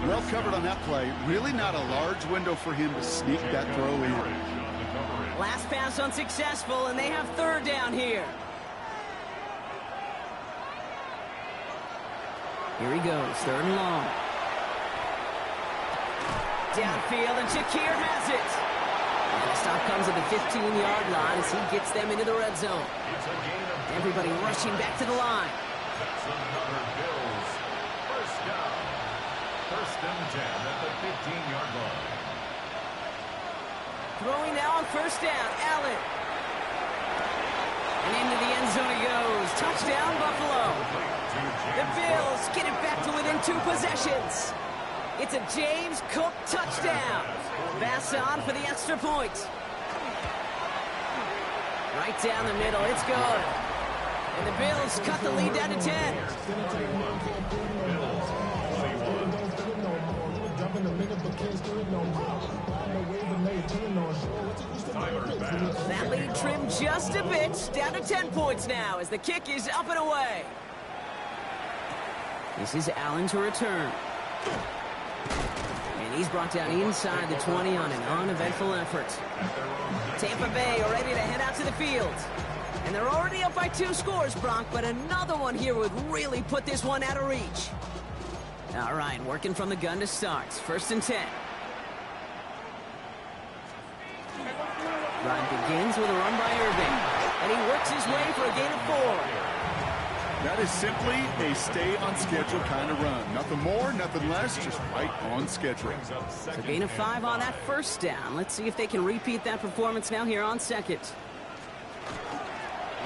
Well covered on that play. Really not a large window for him to sneak that throw in. Last pass unsuccessful, and they have 3rd down here. Here he goes, 3rd and long. Downfield, and Shakir has it. And the stop comes at the 15-yard line as he gets them into the red zone. Everybody rushing back to the line. That's another Bills 1st down. 1st and 10 at the 15-yard line. Throwing now on 1st down, Allen. And into the end zone he goes. Touchdown, Buffalo. The Bills get it back to within 2 possessions. It's a James Cook touchdown. Pass on for the extra point. Right down the middle, it's good. And the Bills cut the lead down to 10. That lead trimmed just a bit, down to 10 points now as the kick is up and away. This is Allen to return. And he's brought down inside the 20 on an uneventful effort. Tampa Bay are ready to head out to the field. And they're already up by 2 scores, Brock, but another one here would really put this one out of reach. All right, working from the gun to start. 1st and 10. Run begins with a run by Irving. And he works his way for a gain of 4. That is simply a stay-on-schedule kind of run. Nothing more, nothing less, just right on schedule. So gain of 5 on that 1st down. Let's see if they can repeat that performance now here on 2nd.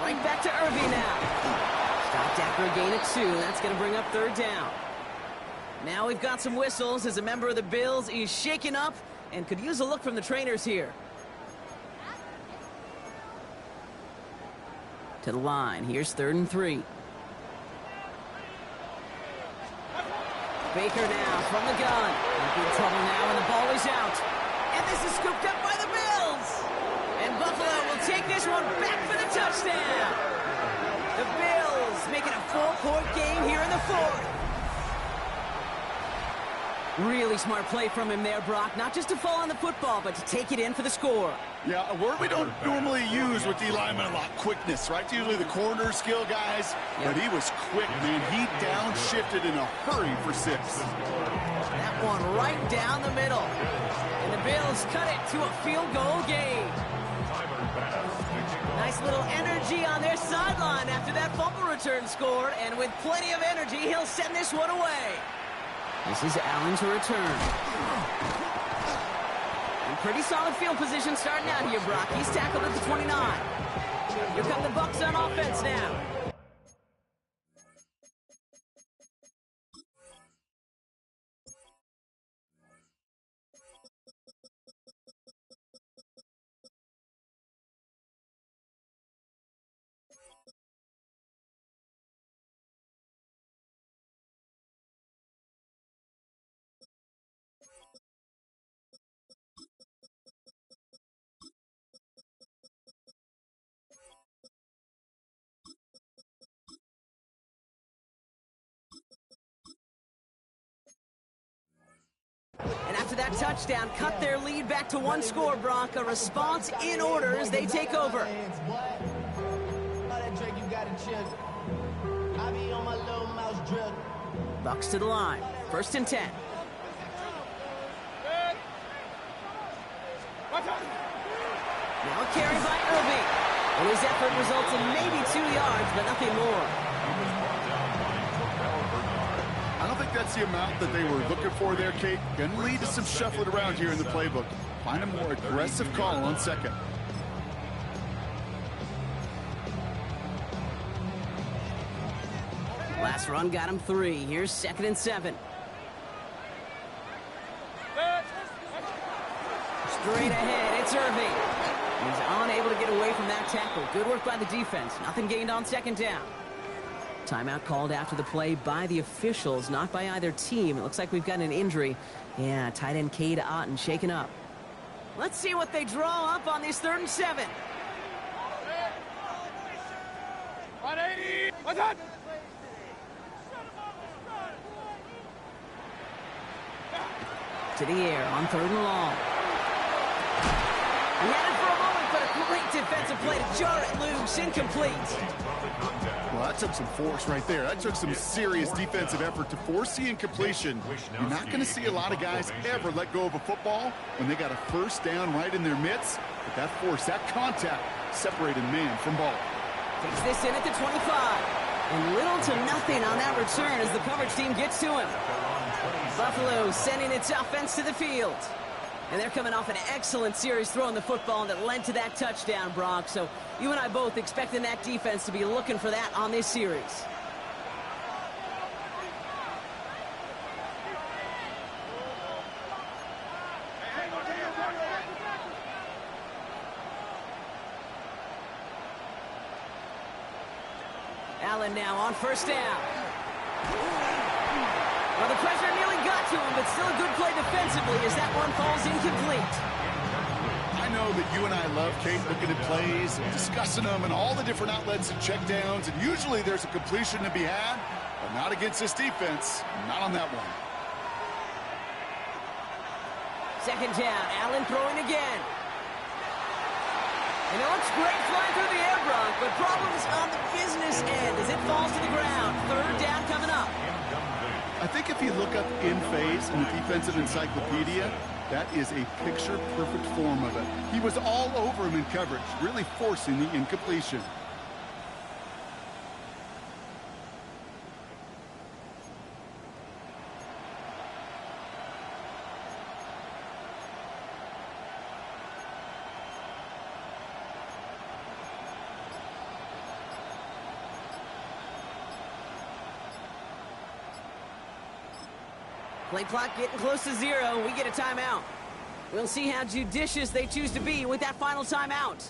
Right back to Irving now. Stopped after a gain of 2. That's going to bring up 3rd down. Now we've got some whistles as a member of the Bills is shaken up and could use a look from the trainers here. To the line. Here's 3rd and 3. Baker now from the gun. In trouble now, and the ball is out. And this is scooped up by the Bills. And Buffalo will take this one back for the touchdown. The Bills making a 4-point game here in the 4th. Really smart play from him there, Brock. Not just to fall on the football, but to take it in for the score. Yeah, a word we don't normally use with D linemen a lot, quickness, right? Usually the corner skill guys, but he was quick, man. He downshifted in a hurry for 6. That one right down the middle. And the Bills cut it to a field goal game. Nice little energy on their sideline after that fumble return scored, and with plenty of energy, he'll send this one away. This is Allen to return. And pretty solid field position starting out here, Brock. He's tackled at the 29. Here come the Bucs on offense now. And after that touchdown, cut their lead back to 1 score, Brock. A response in order as they take over. Bucs to the line. 1st and 10. Now a carry by Irving. And his effort results in maybe 2 yards, but nothing more. I don't think that's the amount that they were looking for there, Kate. Going to lead to some shuffling around here in the playbook. Find a more aggressive call on 2nd. Last run got him 3. Here's 2nd and 7. Straight ahead, it's Irving. He's unable to get away from that tackle. Good work by the defense. Nothing gained on 2nd down. Timeout called after the play by the officials, not by either team. It looks like we've got an injury. Yeah, tight end Cade Otten shaken up. Let's see what they draw up on this 3rd and 7. 180. What's that? To the air on 3rd and long. He had it for a moment, but a great defensive play to jar it loose. Incomplete. Well, that took some force right there. That took some serious defensive effort to force the incompletion. You're not going to see a lot of guys ever let go of a football when they got a 1st down right in their midst. But that force, that contact, separated man from ball. Takes this in at the 25. And little to nothing on that return as the coverage team gets to him. Buffalo sending its offense to the field. And they're coming off an excellent series throwing the football that led to that touchdown, Brock. So you and I both expecting that defense to be looking for that on this series. Allen now on 1st down. Well, the pressure nearly got to him, but still a good play defensively as that one falls incomplete. I know that you and I love, Kate, looking at plays and discussing them and all the different outlets and checkdowns, and usually there's a completion to be had, but not against this defense, not on that one. 2nd down, Allen throwing again. And it looks great flying through the air, Brock, but problems on the business end as it falls to the ground. 3rd down coming up. I think if you look up in phase in the defensive encyclopedia, that is a picture-perfect form of it. He was all over him in coverage, really forcing the incompletion. Play clock getting close to 0. We get a timeout. We'll see how judicious they choose to be with that final timeout.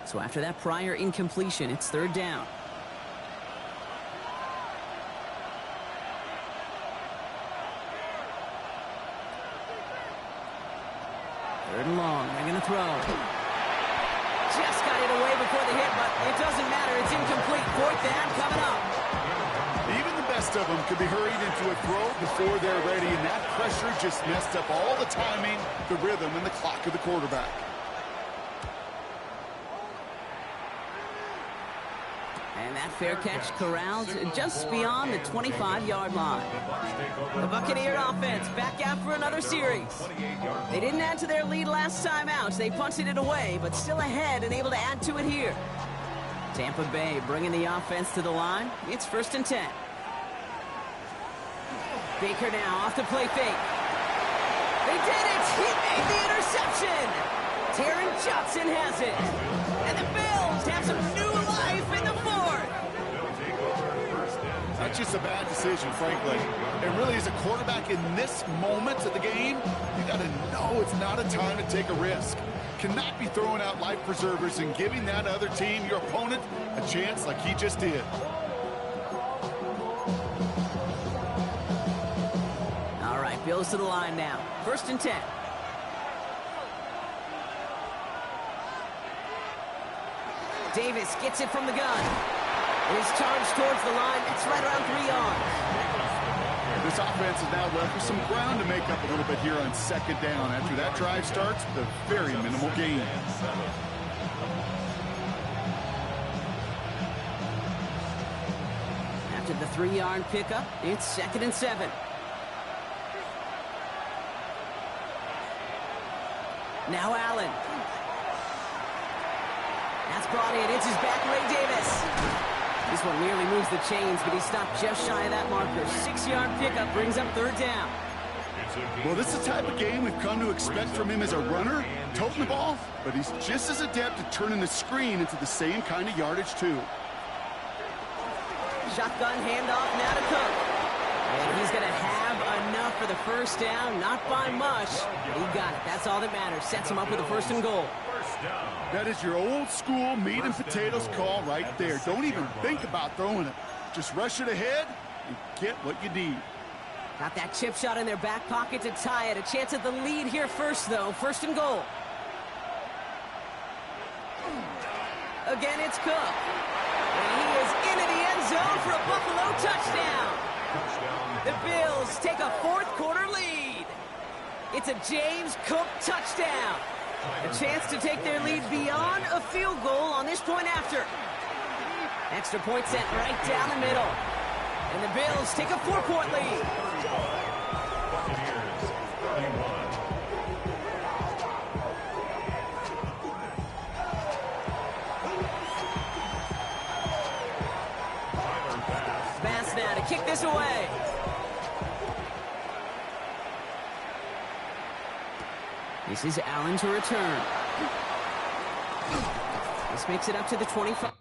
So after that prior incompletion, it's 3rd down. Third and long. They're going to throw. Just got it away before the hit, but it doesn't matter. It's incomplete. 4th down coming up. Even the best of them could be hurried into a throw before they're ready, and that pressure just messed up all the timing, the rhythm, and the clock of the quarterback. And that fair catch corralled just beyond the 25-yard line. The Buccaneer offense back out for another series. They didn't add to their lead last time out. They punted it away, but still ahead and able to add to it here. Tampa Bay bringing the offense to the line. It's 1st and 10. Baker now off the play fake. They did it! He made the interception! Taron Johnson has it. And the Bills have some new life in the 4th. That's just a bad decision, frankly. And really, as a quarterback in this moment of the game, you got to know it's not a time to take a risk. Cannot be throwing out life preservers and giving that other team, your opponent, a chance like he just did. All right, Bills to the line now. 1st and 10. Davis gets it from the gun. His charge towards the line. That's right around 3 yards. This offense is now left with some ground to make up a little bit here on 2nd down. After that drive starts, with a very minimal gain. After the 3-yard pickup, it's 2nd and 7. Now Allen. That's brought in. It's his back, Ray Davis. This one nearly moves the chains, but he stopped just shy of that marker. 6-yard pickup brings up 3rd down. Well, this is the type of game we've come to expect from him as a runner, toting the ball, but he's just as adept at turning the screen into the same kind of yardage, too. Shotgun handoff now to Cook. And he's going to have enough for the 1st down. Not by much. He got it. That's all that matters. Sets him up with a 1st and goal. That is your old school meat and potatoes call right there. Don't even think about throwing it. Just rush it ahead and get what you need. Got that chip shot in their back pocket to tie it. A chance at the lead here first, though. 1st and goal. Again, it's Cook. And he is into the end zone for a Buffalo touchdown. The Bills take a 4th quarter lead. It's a James Cook touchdown. A chance to take their lead beyond a field goal on this point after. Extra point sent right down the middle. And the Bills take a 4-point lead. Buccaneers 31. Pass now to kick this away. This is Allen to return. This makes it up to the 25.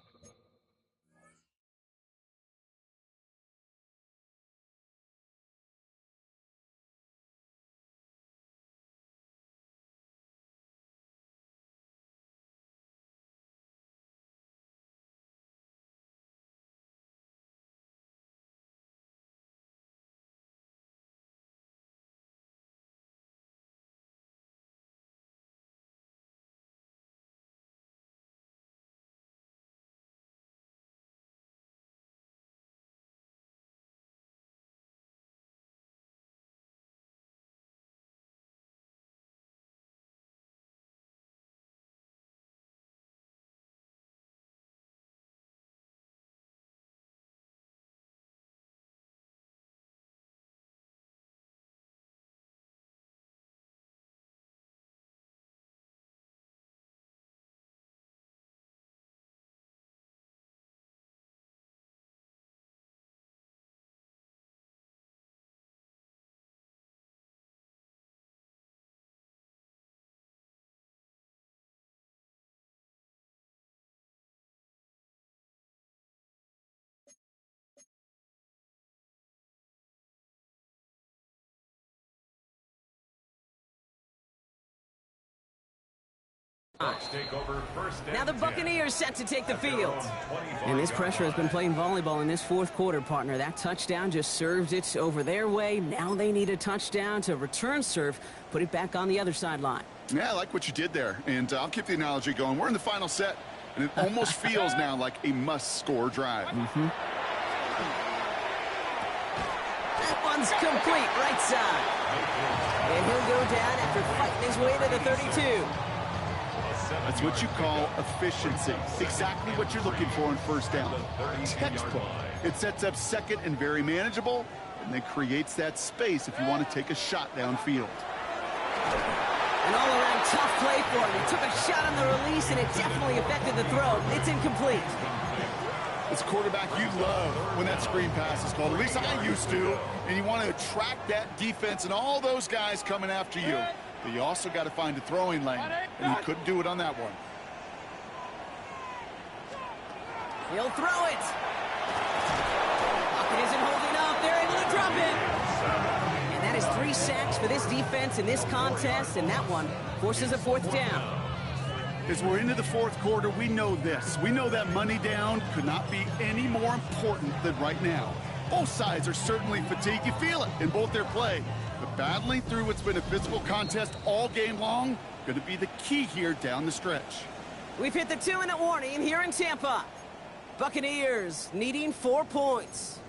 Bucs take over first and Now the 10 Buccaneers set to take the at their field. own 25 And this yard pressure has been line. playing volleyball in this fourth quarter, partner. That touchdown just served it over their way. Now they need a touchdown to return serve, put it back on the other sideline. Yeah, I like what you did there. And I'll keep the analogy going. We're in the final set, and it almost feels now like a must-score drive. That one's complete, right side. And he'll go down after fighting his way to the 32. That's what you call efficiency. Exactly what you're looking for in first down. Textbook. It sets up second and very manageable, and then creates that space if you want to take a shot downfield. An all-around tough play for him. He took a shot on the release, and it definitely affected the throw. It's incomplete. As a quarterback, you love when that screen pass is called. At least I used to. And you want to attract that defense and all those guys coming after you. But you also got to find a throwing lane. And you couldn't do it on that one. He'll throw it. Lockett isn't holding up. They're able to drop it. And that is 3 sacks for this defense in this contest. And that one forces a fourth down. As we're into the fourth quarter, we know this. We know that money down could not be any more important than right now. Both sides are certainly fatigued. You feel it in both their play. But battling through what's been a physical contest all game long, going to be the key here down the stretch. We've hit the 2-minute warning here in Tampa. Buccaneers needing 4 points.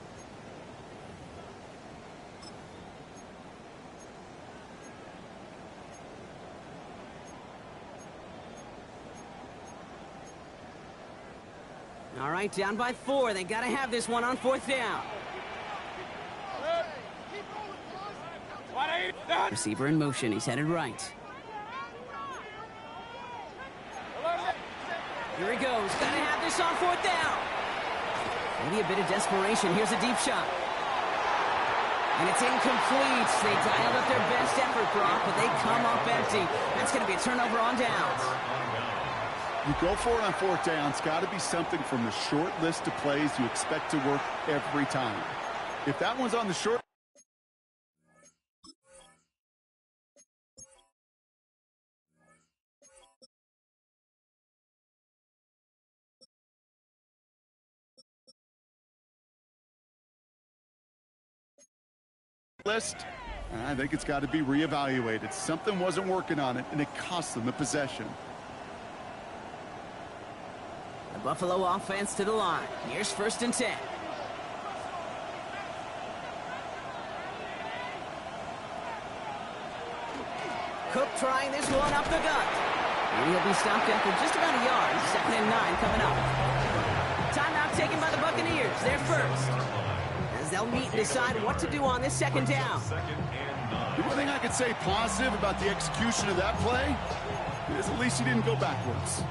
All right, down by 4. They got to have this one on fourth down. Receiver in motion. He's headed right. Here he goes. Got to have this on fourth down. Maybe a bit of desperation. Here's a deep shot. And it's incomplete. They dialed up their best effort, Brock, but they come up empty. That's going to be a turnover on downs. You go for it on fourth down. It's got to be something from the short list of plays you expect to work every time. If that one's on the short list, I think it's got to be reevaluated. Something wasn't working on it, and it cost them the possession. The Buffalo offense to the line. Here's first and 10. Cook trying this one up the gut. And he'll be stopped after just about a yard. Second and 9 coming up. Timeout taken by the Buccaneers. They're first. As they'll meet and decide what to do on this second down. The one thing I could say positive about the execution of that play is at least he didn't go backwards.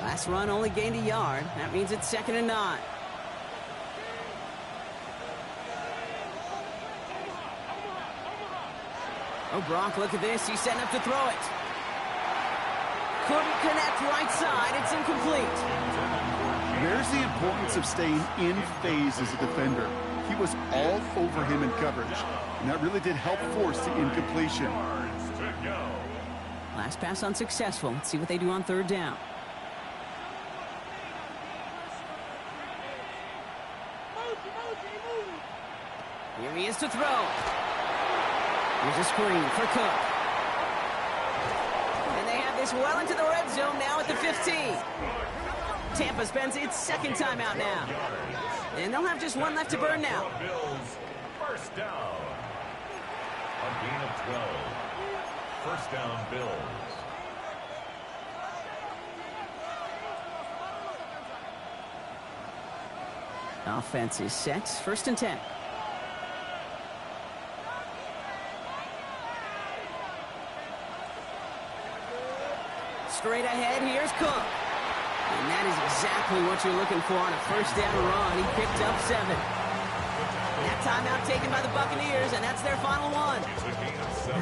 Last run only gained a yard. That means it's second and 9. Oh, Brock, look at this. He's setting up to throw it. Couldn't connect right side. It's incomplete. There's the importance of staying in phase as a defender. He was all over him in coverage, and that really did help force the incompletion. Last pass unsuccessful. Let's see what they do on third down. Here he is to throw. Here's a screen for Cook. And they have this well into the red zone now at the 15. Tampa spends its second timeout now. And they'll have just one left to burn now. Bills, first down. A gain of 12. First down, Bills. Offense is set. First and 10. Straight ahead, here's Cook. And that is exactly what you're looking for on a first down run. He picked up 7. That timeout taken by the Buccaneers, and that's their final one.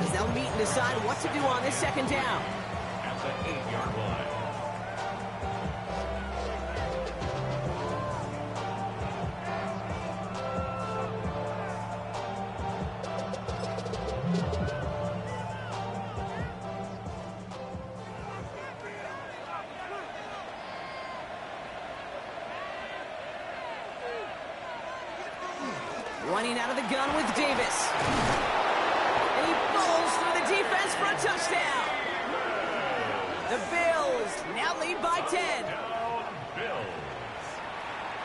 As they'll meet and decide what to do on this second down. At the 8-yard line. Running out of the gun with Davis. And he bowls through the defense for a touchdown. The Bills now lead by 10.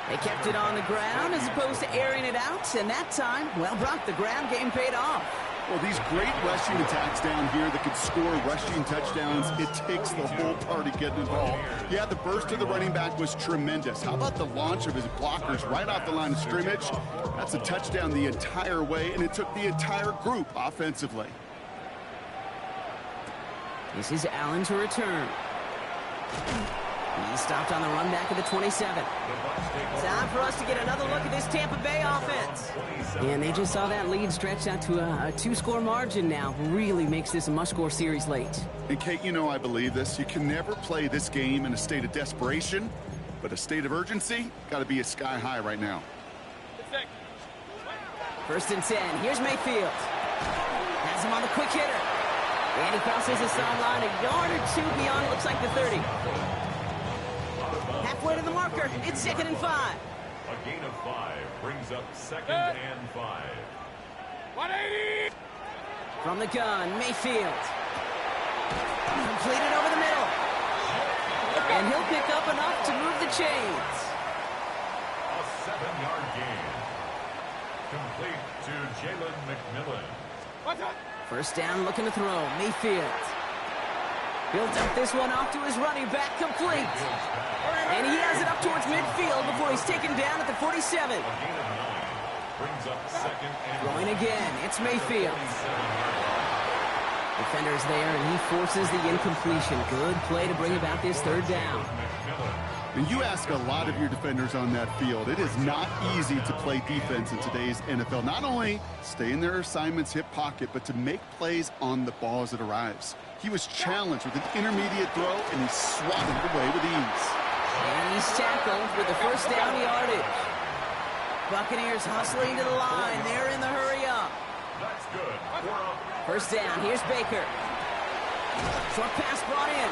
They kept it on the ground as opposed to airing it out, and that time, well, Brock, the ground game paid off. Well, these great rushing attacks down here that could score rushing touchdowns, it takes the whole party getting involved. Yeah, the burst of the running back was tremendous. How about the launch of his blockers right off the line of scrimmage? That's a touchdown the entire way, and it took the entire group offensively. This is Allen to return. He stopped on the run back of the 27. Time for us to get another look at this Tampa Bay offense. And they just saw that lead stretch out to a two-score margin now. Really makes this a must-score series late. And Kate, you know I believe this. You can never play this game in a state of desperation, but a state of urgency got to be at sky high right now. 1st and 10. Here's Mayfield. Has him on the quick hitter. And he crosses the sideline a yard or two beyond, looks like the 30. Halfway to the marker. It's 2nd and 5. A gain of 5 brings up 2nd and 5. 180! From the gun, Mayfield. Completed over the middle. And he'll pick up enough to move the chains. A 7-yard gain. Complete to Jalen McMillan. 1st down, looking to throw. Mayfield. Built up this one off to his running back, complete. And he has it up towards midfield before he's taken down at the 47. A gain of 9 brings up 2nd and Throwing again, it's Mayfield. Defender's there, and he forces the incompletion. Good play to bring about this 3rd down. And you ask a lot of your defenders on that field. It is not easy to play defense in today's NFL. Not only stay in their assignment's hip pocket, but to make plays on the ball as it arrives. He was challenged with an intermediate throw, and he swatted it away with ease. And he's tackled with the 1st down yardage. Buccaneers hustling to the line. They're in the hurry up. That's good. 1st down. Here's Baker. Short pass brought in.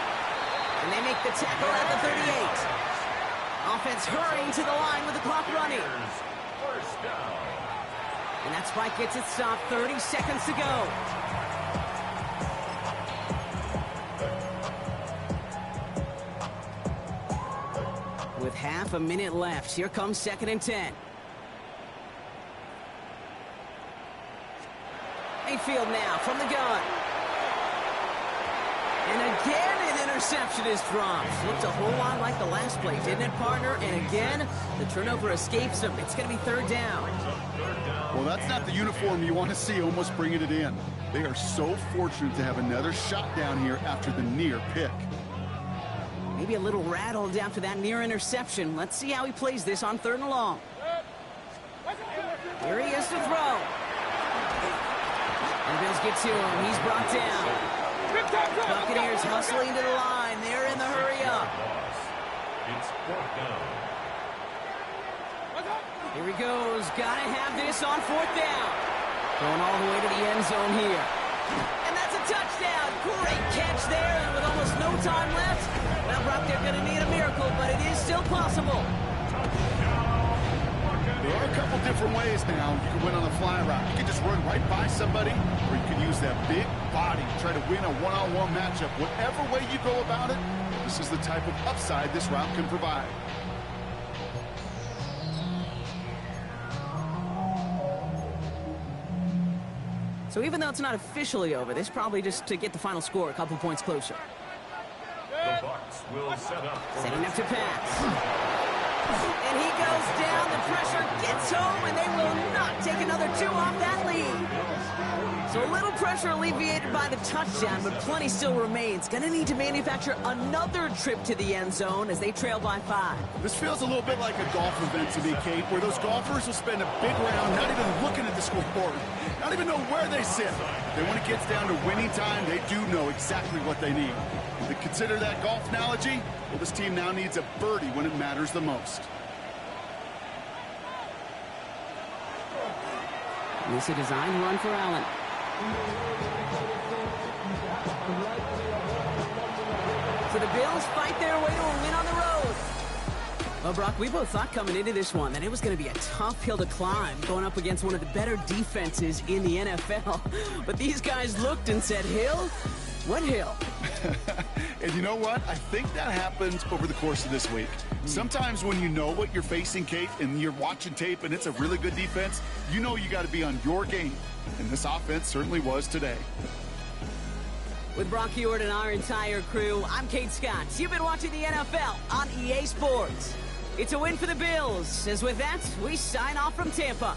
And they make the tackle at the 38. Offense hurrying to the line with the clock running. 1st down. And that spike gets it stopped. 30 seconds to go. With half a minute left, here comes 2nd and 10. Mayfield now from the gun. And again, an interception is dropped. Looked a whole lot like the last play, didn't it, partner? And again, the turnover escapes him. It's going to be 3rd down. Well, that's not the uniform you want to see almost bringing it in. They are so fortunate to have another shot down here after the near pick. Maybe a little rattled after that near interception. Let's see how he plays this on 3rd and long. Here he is to throw. And Bills get to him. He's brought down. Buccaneers hustling to the line. They're in the hurry up. It's 4th down. Here he goes. Gotta have this on 4th down. Going all the way to the end zone here. And that's a touchdown. Great catch there. And with almost no time left, well, Brock, they're going to need a miracle, but it is still possible. There are a couple different ways now. You can win on a fly route. You can just run right by somebody, or you can use that big body to try to win a one-on-one matchup. Whatever way you go about it, this is the type of upside this route can provide. So even though it's not officially over, this is probably just to get the final score a couple points closer. The Bucs will set up. Setting up to pass. And he goes down. The pressure gets home, and they will not take another 2 off that lead. So a little pressure alleviated by the touchdown, but plenty still remains. Going to need to manufacture another trip to the end zone as they trail by 5. This feels a little bit like a golf event to me, Kate, where those golfers will spend a big round not even looking at the scoreboard, not even know where they sit. Then when it gets down to winning time, they do know exactly what they need. If you consider that golf analogy, well, this team now needs a birdie when it matters the most. This is a designed run for Allen. So the Bills fight their way to a win on the road. Well, Brock, we both thought coming into this one that it was going to be a tough hill to climb going up against one of the better defenses in the NFL. But these guys looked and said, hill? What hill? And you know what? I think that happens over the course of this week. Sometimes when you know what you're facing, Kate, and you're watching tape and it's a really good defense, you know you got to be on your game. And this offense certainly was today. With Brock Heward and our entire crew, I'm Kate Scott. You've been watching the NFL on EA Sports. It's a win for the Bills, as with that, we sign off from Tampa.